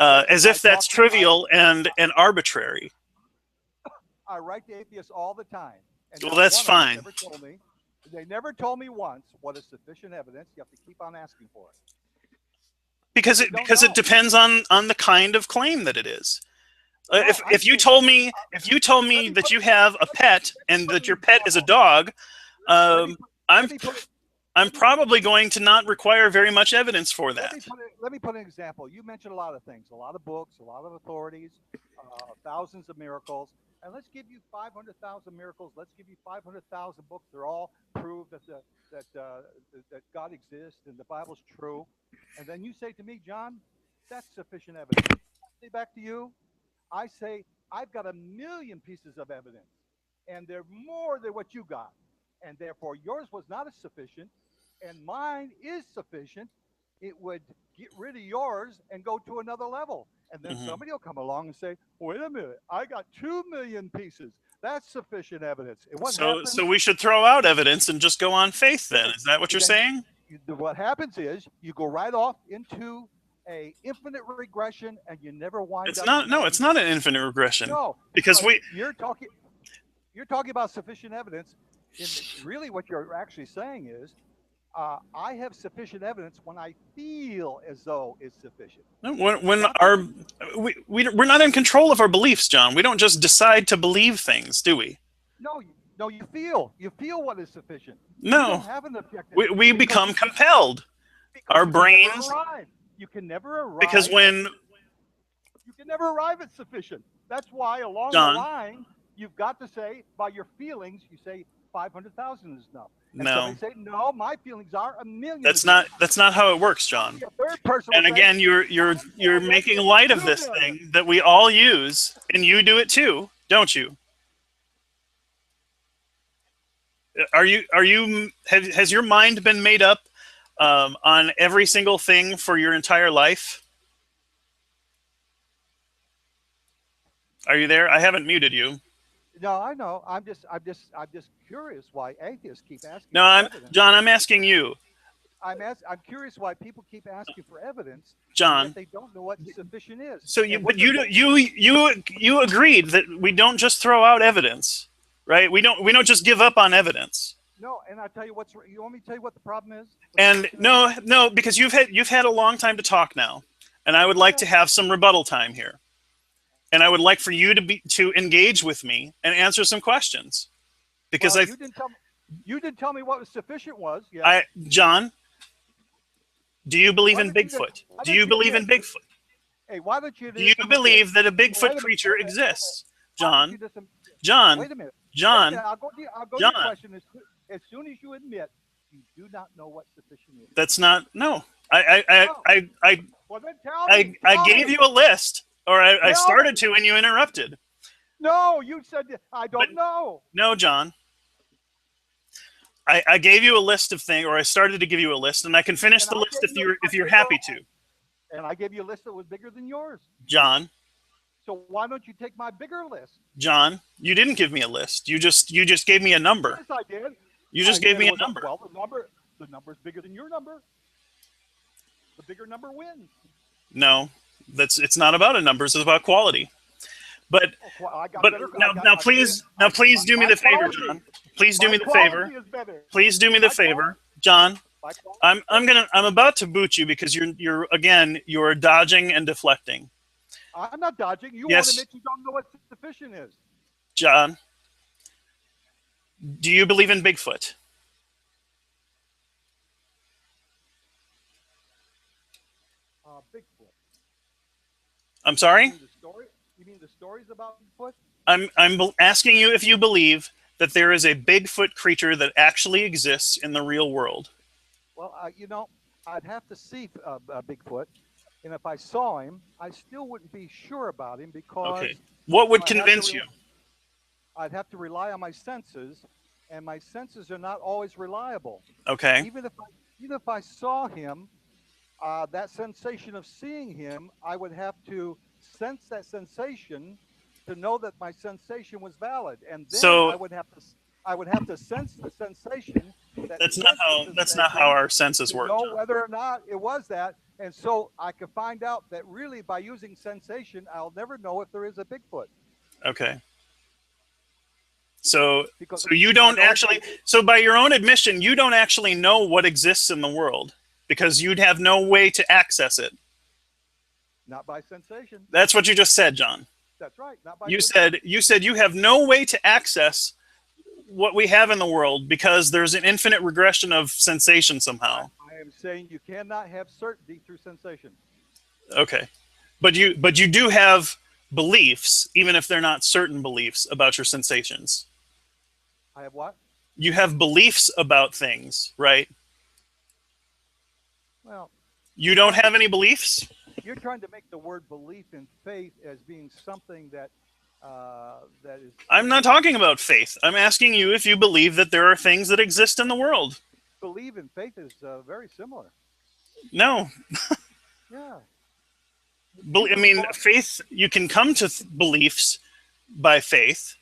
as I if that's talk to. trivial and arbitrary. I write to atheists all the time, and Well, not that's one of them fine. ever told me. They never told me once what is sufficient evidence. You have to keep on asking for it because because they it don't because it know. depends on the kind of claim that it is. No, I If you say. told me Let me that put. you have a Let, pet let me and put that an your pet is a example. dog, Let me um, put. I'm Let me put it. I'm Let me put. probably going to not require very much evidence for Let that. me put it. Let me put an example. You mentioned a lot of things, a lot of books, a lot of authorities, thousands of miracles, and let's give you 500,000 miracles. Let's give you 500,000 books. They're all prove that God exists and the Bible's true. And then you say to me, John, that's sufficient evidence. I say back to you, I say I've got a million pieces of evidence, and they're more than what you got, and therefore yours was not as sufficient, and mine is sufficient. It would get rid of yours and go to another level. And then Hmm. somebody will come along and say, wait a minute, I got 2 million pieces. That's sufficient evidence. And what So happens we should throw out evidence and just go on faith. Then is is that what you're then saying? what happens is you go right off into a infinite regression and you never wind It's up not. in what No, you it's not an infinite regression know because because we. you're talking about sufficient evidence. In really, what you're actually saying is, I have sufficient evidence when I feel as though it's sufficient, When not our we're not in control of our beliefs, John. We don't just decide to believe things, do we? no, no. You feel what is sufficient. You don't No, have an objective we because become compelled. because Our you can never brains, arrive. You can never because arrive at when you can never arrive at sufficient. That's why along the John, line you've got to say by your feelings you say 500,000 is enough, and no, somebody say no, my feelings are 1 million that's is enough. not how it works, John. Finally, a third person will And say, again, you're I'm going making with light of two this million. thing that we all use, and you do it too, don't you? Has your mind been made up on every single thing for your entire life? Are you there? I haven't muted you. No, I know. I'm just curious why atheists keep asking No, for I'm evidence. John. I'm asking you, I'm curious why people keep asking for evidence, and yet John. they don't know what sufficient is. So And but what they're you agreed that we don't just throw out evidence, right? We don't just give up on evidence. no, and I tell you what's. You want me to tell you what the problem is? What the And issue is? no, because you've had a long time to talk now, and I would like Okay. to have some rebuttal time here, and I would like for you to engage with me and answer some questions, because Well, you didn't tell me. You didn't tell me what was sufficient was. Yes. John, do you believe Why in don't you? Bigfoot? Why Do don't you you believe admit? in Bigfoot? Hey, why don't you Do you just admit? believe that a Well, Bigfoot wait a minute. creature exists? Why don't you John, just? John, Wait a minute. Wait a John, minute. I'll go to your John. question as soon as you admit you do not know what sufficient is. That's not no. I I No. I I Well, then tell me. I Tell gave me. you a list, or I Tell started me. to, and you interrupted. No, you said I But don't know. no, John, I gave you a list of things, or I started to give you a list, and I can finish And the I list gave you. if I you're gave you. happy to, And I gave you a list that was bigger than yours. John. So why don't you take my bigger list? John, you didn't give me a list. You just gave me a number. Yes, I did. You I just gave said it me was a number. well. The number's bigger than your number. The bigger number wins. No, it's not about a numbers. It's about quality. But Oh, I got but better. now now please now please do me My the favor, quality. John. Please do My me the favor. quality is better. Please do me the My quality. favor, John. My quality is I'm better. gonna I'm about to boot you because you're dodging and deflecting. I'm not dodging. You won't Yes, admit you don't know what sufficient is. John, do you believe in Bigfoot? Bigfoot. I'm You sorry? mean the story? You mean the stories about Bigfoot? I'm asking you if you believe that there is a Bigfoot creature that actually exists in the real world. Well, I'd have to see Bigfoot, and if I saw him, I still wouldn't be sure about him Okay. because What would I'd have to convince you? re- I'd have to rely on my senses, and my senses are not always reliable. Okay. Even if I even if I saw him, that sensation of seeing him, I would have to sense that sensation to know that my sensation was valid, and then So I would have to sense the sensation that that's not sensed the how sensation our senses to work, know John. whether or not it was that. And so I could find out that really by using sensation, I'll never know if there is a Bigfoot Okay. So because so you I've don't already actually, so by your own admission, you don't actually know what exists in the world because you'd have no way to access it. not by sensation. That's what you just said, John. That's right, not by You sensation. said you have no way to access what we have in the world because there's an infinite regression of sensation I, somehow. I am saying you cannot have certainty through sensation. Okay. But you do have beliefs, even if they're not certain beliefs about your sensations. I have what? You have beliefs about things, right? Well, You you're don't trying to have any beliefs? you're trying to make the word belief in faith as being something that is I'm not talking about faith. I'm asking you if you believe that there are things that exist in the world. believe in faith is very similar. No. Yeah, you I believe mean, all faith, you can come to beliefs by faith.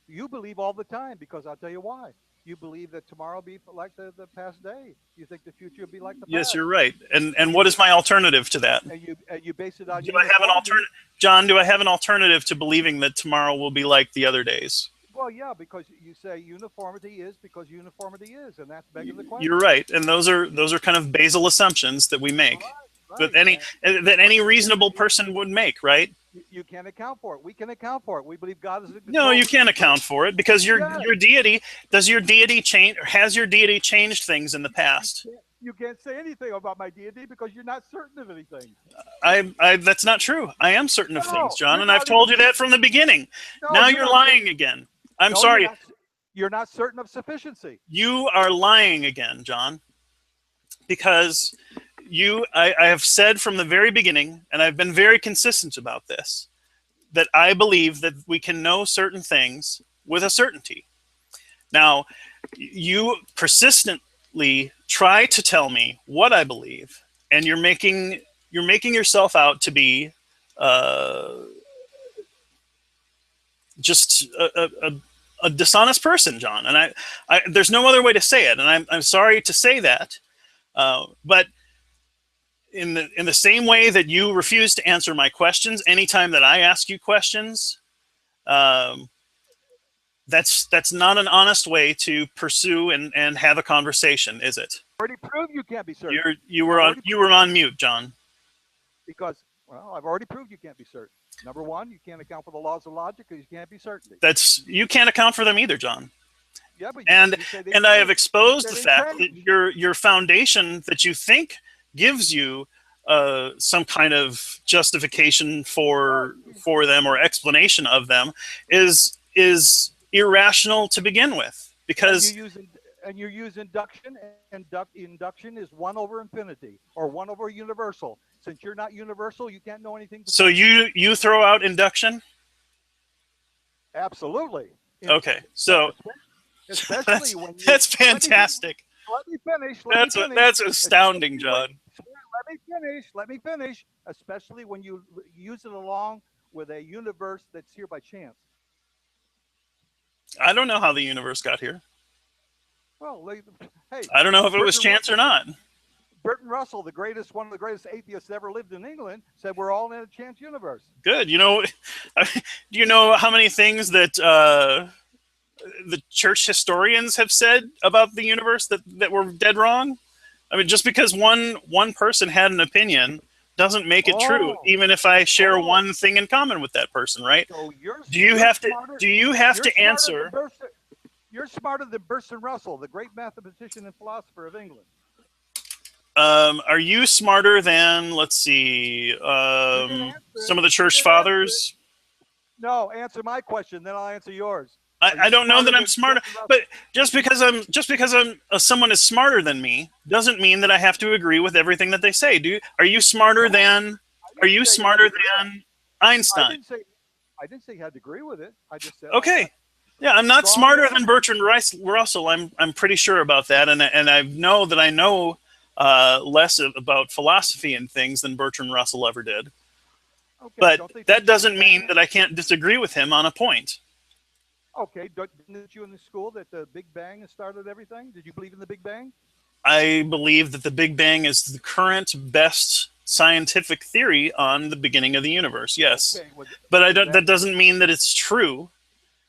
you believe all the time because I'll tell you why. You believe that tomorrow will be like the past day. You think the future will be like the Yes, past, you're right. And and what you is my alternative to that? and you base it on Do I have an uniformity. alternative? John, do I have an alternative to believing that tomorrow will be like the other days? Well, yeah, because you say uniformity is because uniformity is, and that's begging the You're question. right. And those are kind of basal assumptions that we Right, make. That right. any that But any reasonable person would make, right? you can't account for it. We can account for it. We believe God is in No, control you of the can't universe. account for it because Yes, your deity, does your deity change, or has your deity changed things in the you past? can't you can't say anything about my deity because you're not certain of anything. I that's not true. I am certain of things, No, John, you're and I've not even. told you that from the beginning. No, Now you're you're not certain. lying again. I'm No, you're sorry. not. You're not certain of sufficiency. You are lying again, John, because I have said from the very beginning, and I've been very consistent about this, that I believe that we can know certain things with a certainty. Now, you persistently try to tell me what I believe, and you're making yourself out to be uh, just a dishonest person, John. And there's no other way to say it, and I'm sorry to say that, but in the same way that you refuse to answer my questions anytime that I ask you questions, um, that's not an honest way to pursue and have a conversation, is it? Already proved you can't be certain. You were I've on already you proved were on mute, John. because well, I've already proved you can't be certain. Number one, you can't account for the laws of logic because you can't be certain. That's You can't account for them either, John. Yeah, but And you say they and I have change. You exposed say the they fact that change. your foundation that you think gives you some kind of justification Well, for them or explanation of them is irrational to begin with, and you because use and you use induction, and induction is one over infinity or one over universal. Since you're not universal, you can't know anything for so certain. you throw out induction. Absolutely. In, Okay, so especially that's when you that's fantastic. let me finish. Let me That's finish. that's astounding, Especially when John. let me finish. Let me finish. Especially when you use it along with a universe that's here by chance. I don't know how the universe got here. Well, hey, I don't know if it was Burton chance or not. Burton Russell, one of the greatest atheists ever lived in England, said we're all in a chance universe. Good. Do you know how many things that the church historians have said about the universe that were dead wrong? I mean, just because one person had an opinion doesn't make it true, Oh, even if I share oh. one thing in common with that person, right? So Do you you're have to smarter. do you have You're to smarter than answer? Bertrand. You're smarter than Bertrand Russell, the great mathematician and philosopher of England. Are you smarter than, let's see, You didn't answer it. some of the You church didn't answer it. fathers? No, answer my question, then I'll answer yours. I, Are I you don't know smarter that I'm than smarter, Bertrand but Russell? just because someone is smarter than me doesn't mean that I have to agree with everything that they say. Are you smarter No, than I are didn't you say you had to smarter agree. than I Einstein? didn't say I didn't say you had to agree with it. I just said I got Okay. Yeah, I'm not strong smarter than evidence. Bertrand Russell. I'm pretty sure about that, and I know that I know less about philosophy and things than Bertrand Russell ever did. Okay, But don't they that teach you in the doesn't mean band? that I can't disagree with him on a point. Okay, didn't it you in the school that the Big Bang has started everything? Did you believe in the Big Bang? I believe that the Big Bang is the current best scientific theory on the beginning of the universe. Yes, Okay, but I was don't. that That doesn't mean that it's true.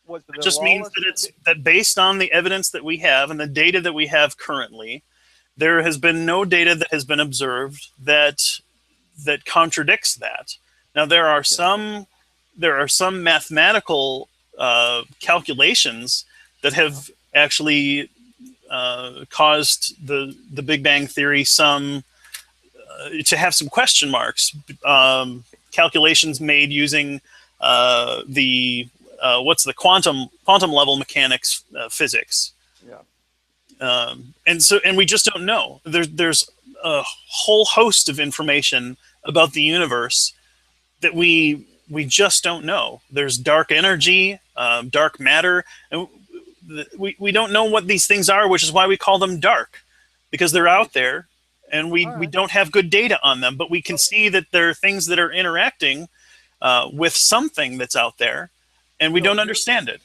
was It the just means lawless? that it's that based on the evidence that we have and the data that we have currently, there has been no data that has been observed that contradicts that. Now Okay, there are some mathematical calculations that yeah, have actually caused the Big Bang theory to have some question marks. Calculations made using the what's the quantum level mechanics physics, yeah. and we just don't know. There's a whole host of information about the universe that we just don't know. There's dark energy, dark matter, and we don't know what these things are, which is why we call them dark, because they're Okay, out there, and all we right. don't have good data on them. But we can So, see that there are things that are interacting with something that's out there, and we so don't you're understand it.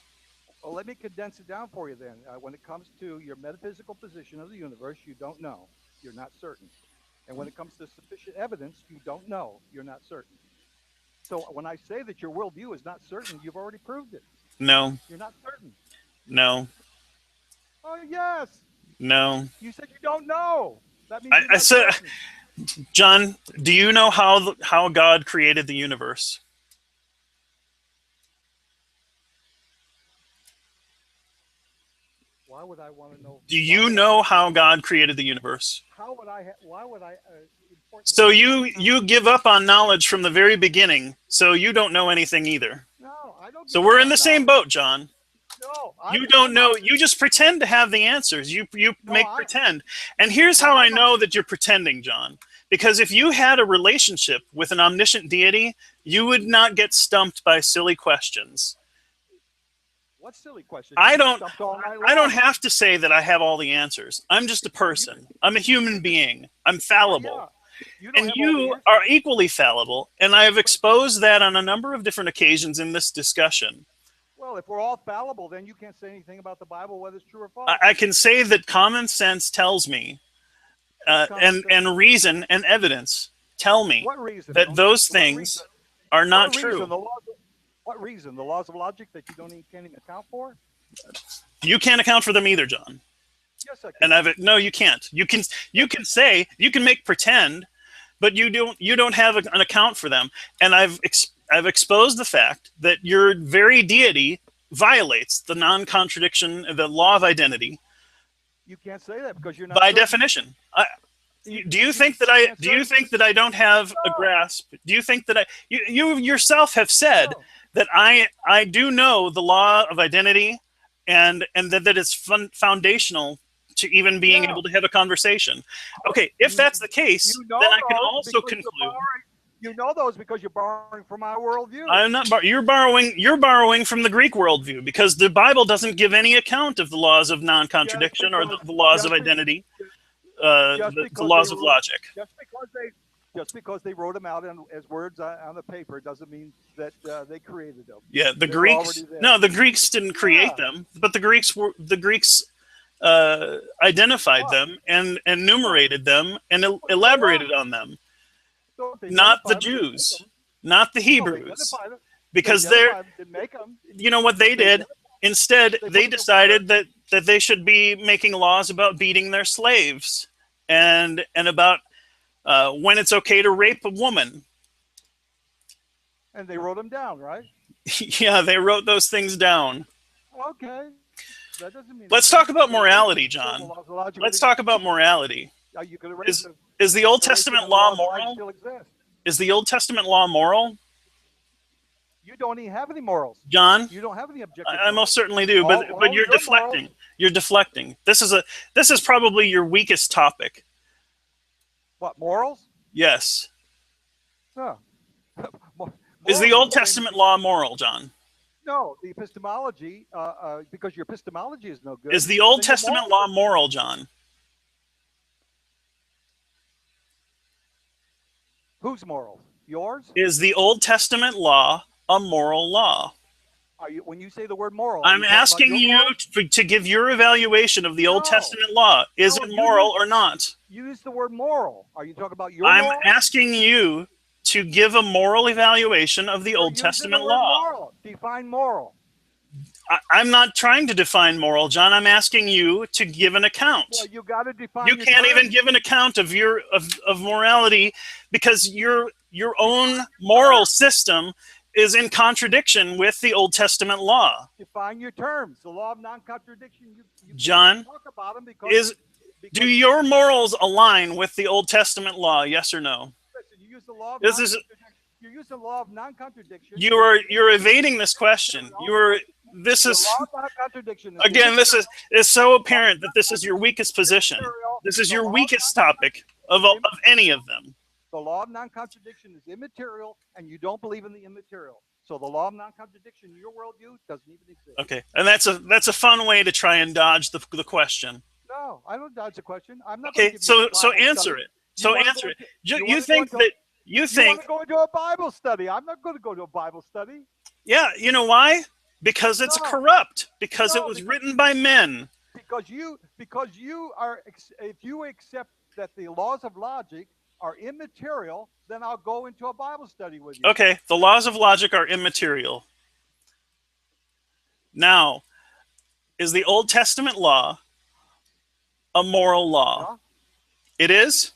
well. Let me condense it down for you then. When it comes to your metaphysical position of the universe, you don't know. You're not certain. And when it comes to sufficient evidence, you don't know. You're not certain. So when I say that your worldview is not certain, you've already proved it. No, You're not certain. no, Oh yes, no. you said you don't know. That means you're I not said, certain. John, do you know how God created the universe? Why would I want to know? Do Why you would I know want to how know? God created the universe? How would I? Why would I? Important to So know you give up on knowledge from the very beginning, so you don't know anything either. No, I don't So give up we're in on the same knowledge. boat, John. No, You don't I'm know. on. You just pretend to have the answers. You No, make pretend. And here's no, how I I'm on. know that you're pretending, John. Because if you had a relationship with an omniscient deity, you would not get stumped by silly questions. What silly question? You I get don't stumped all night I don't long. have to say that I have all the answers. I'm just a No, you person. I'm a human you just being. I'm well, fallible. yeah. You don't And have all the you answers, are equally fallible, and I have but exposed that on a number of different occasions in this discussion. well, if we're all fallible, then you can't say anything about the Bible whether it's true or I, false. I can say that common sense tells me, What's common sense? and reason and evidence tell me What reason? that those What reason? things are not What reason? true. The laws. What reason? The laws of logic that you don't even can't even account for? You can't account for them either, John. Yes, I And can. I've no, you can't. You Yes, can say you can make pretend, but you don't have an account for them. And I've exposed the fact that your very deity violates the non-contradiction, the law of identity you can't say that because you're not by certain. definition. Do you You think that I can't do you certain. think that I don't have a No, grasp? Do you think that you yourself have said no. that I do know the law of identity, and that it's foundational to even being Yeah. able to have a conversation? Okay, if You that's the case, you then know I can those also because you're conclude borrowing. You know those because you're borrowing from my worldview. I'm not. You're borrowing from the Greek worldview, because the Bible doesn't give any account of the laws of Just non-contradiction or because the laws of just be, identity, just the because they laws of wrote logic. just because they just because they wrote them out as words on the paper doesn't mean that they created them. Yeah, the They were Greeks. already there. No, the Greeks didn't create Yeah. them, but the Greeks identified What? them and What? enumerated them and So what? elaborated on them. So if they Not the identified them, didn't make Jews, them. not the No, they Hebrews, identified them. They because they're. identified them, didn't make them. You know what they They did? Instead, they put they them in decided words. that they should be making laws about beating their slaves, and about when it's okay to rape a woman. And they wrote them down, right? Yeah, they wrote those things down. Okay. That doesn't mean Let's anything. talk about They erased them. morality, So the John. laws of logic Let's talk about morality. you could erase Is them. is the You Old could erase them, Testament and the law laws of logic moral? still exist. Is the Old Testament law moral, You don't even have any morals. John? You don't have any objective I most morals. certainly do, but All you're your morals. deflecting. You're deflecting. This is probably your weakest topic. What morals? Yes. No. Is the Morals is Old the same. Testament law moral, John? No, the epistemology, because your epistemology is no good, Is the Old then your Testament morals law are. moral, John? Whose morals? Yours? Is the Old Testament law a moral law? Are you when you say the word moral? Are I'm you talking about asking your you morals? to give your evaluation of the Old No, Testament law. Is no. it moral or not? You use the word moral. Are you talking about your I'm morals? asking you to give a moral evaluation of the You're Old using the Testament word law. moral. Define moral. I'm not trying to define moral, John. I'm asking you to give an account. Well, you got to define You your can't even terms. give an account of of morality because your own Define moral your terms. system is in contradiction with the Old Testament law. Define your terms. The law of non-contradiction. You John, can't talk about them because is do because your morals align with the Old Testament law? Yes or no? listen, you use the law of This is non-contradiction. You use the law of non-contradiction. you're evading this question. This The is law of non-contradiction is again, this immaterial. is so The law apparent of that this is your weakest non-contradiction is position. immaterial. This is The your law of weakest topic non-contradiction is of immaterial. any of them. The law of non-contradiction is immaterial, and you don't believe in the immaterial. So the law of non-contradiction in your worldview doesn't even exist. Okay, and that's a fun way to try and dodge the question. No, I don't dodge the question. I'm not going Okay, to give you a so Bible answer study. it. You So want to answer go it. into You, you you want to go think into that you you think want to go into a Bible study. I'm not going to go to a Bible study. yeah, you know why? Because it's No, corrupt. Because it no, was written by men. because you are if you accept that the laws of logic are immaterial, then I'll go into a Bible study with you. Okay, the laws of logic are immaterial. Now, is the Old Testament law a moral law? Yeah. It is?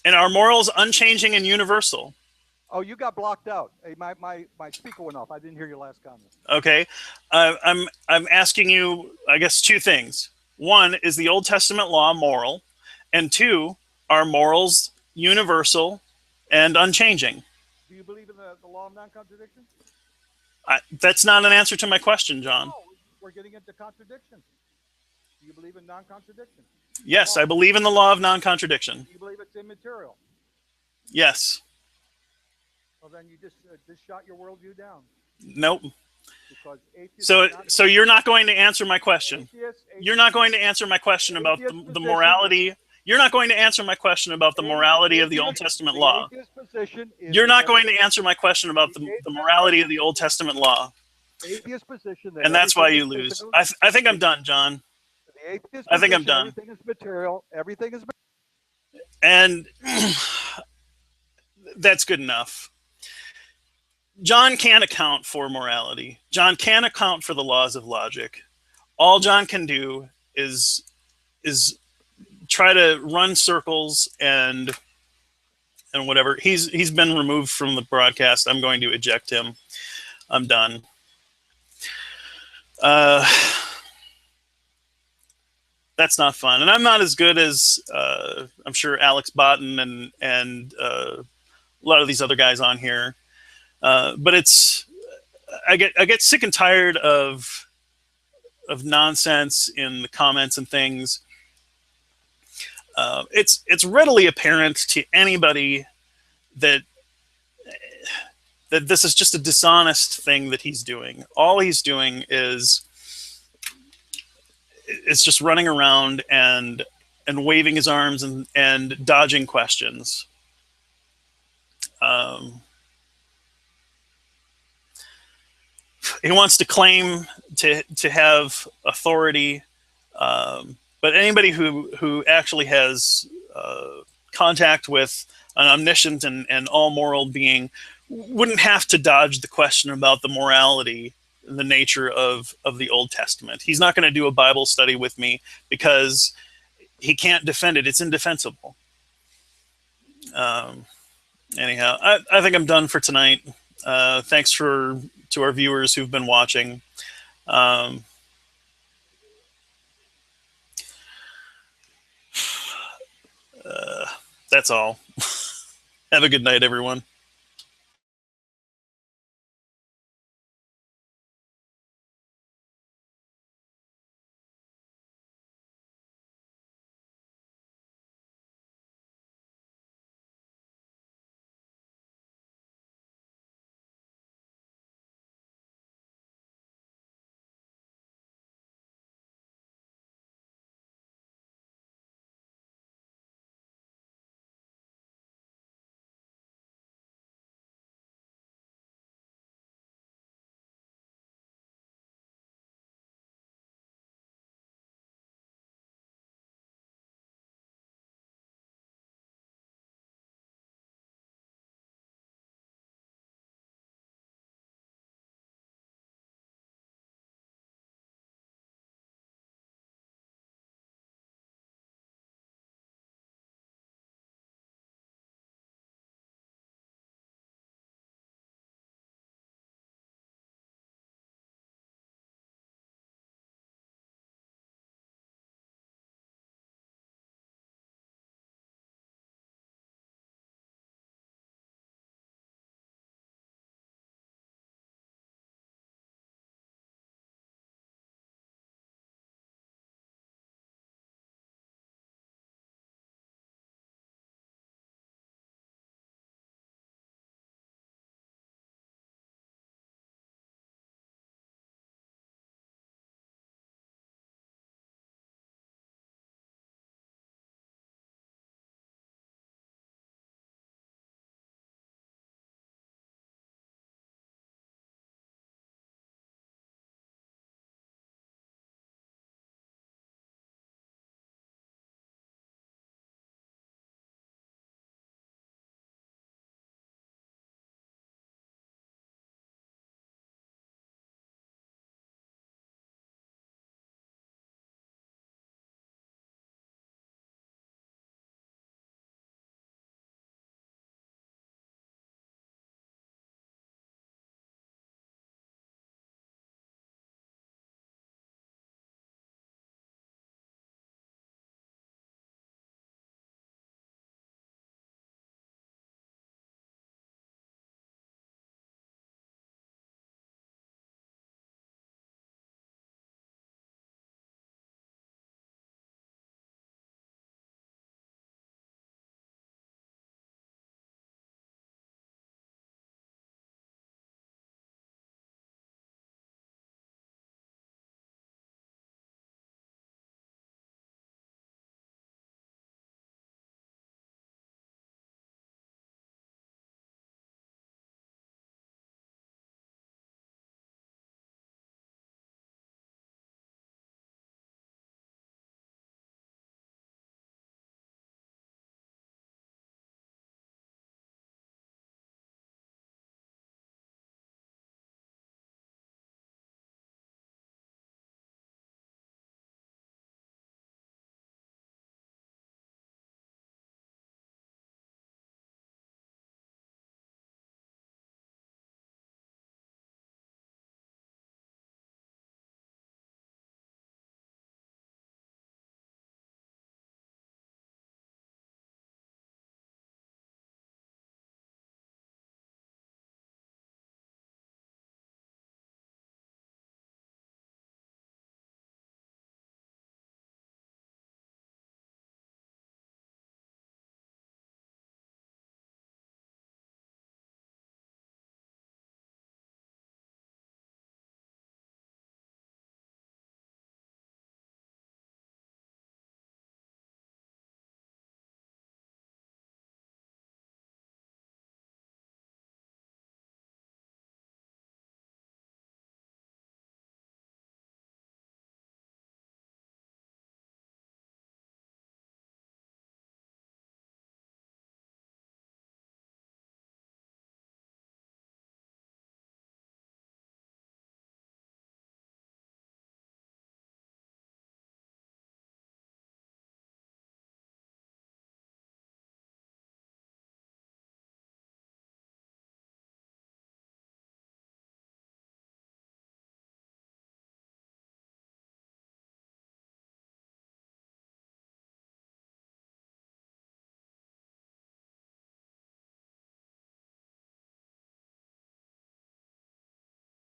And are morals unchanging and universal? Oh, you got blocked out. Hey, my speaker went off. I didn't hear your last comment. Okay, I'm asking you, I guess, two things. One, is the Old Testament law moral? And two, are morals universal and unchanging? Do you believe in the law of non-contradiction? That's not an answer to my question, John. No, we're getting into contradiction. Do you believe in non-contradiction? Yes, I believe in the law of non-contradiction. Do you believe it's immaterial? Yes. Well, then you just shot your worldview down Nope. because atheists. So you're not going to answer my question. Atheists, You're not going to answer my question about the position- morality. You're not going to answer my question about the morality of the Old Testament law. atheist position is You're not that going to answer my question about the morality of the Old Testament law. atheist position that And that's why you everything is lose. physical. I think I'm done, John. The atheist I think I'm position, done. Everything is material. Everything is. And that's good enough. John can't account for morality. John can't account for the laws of logic. All John can do is try to run circles and whatever. He's been removed from the broadcast. I'm going to eject him. I'm done. That's not fun, and I'm not as good as I'm sure Alex Botten and a lot of these other guys on here. But it's I get sick and tired of nonsense in the comments and things. It's readily apparent to anybody that this is just a dishonest thing that he's doing. All he's doing is just running around and waving his arms and dodging questions. He wants to claim to have authority, but anybody who actually has contact with an omniscient and all moral being wouldn't have to dodge the question about the morality and the nature of the Old Testament. He's not going to do a Bible study with me because he can't defend it. It's indefensible. Um, anyhow, I think I'm done for tonight. Thanks to our viewers who've been watching. Um, uh, that's all. Have a good night, everyone.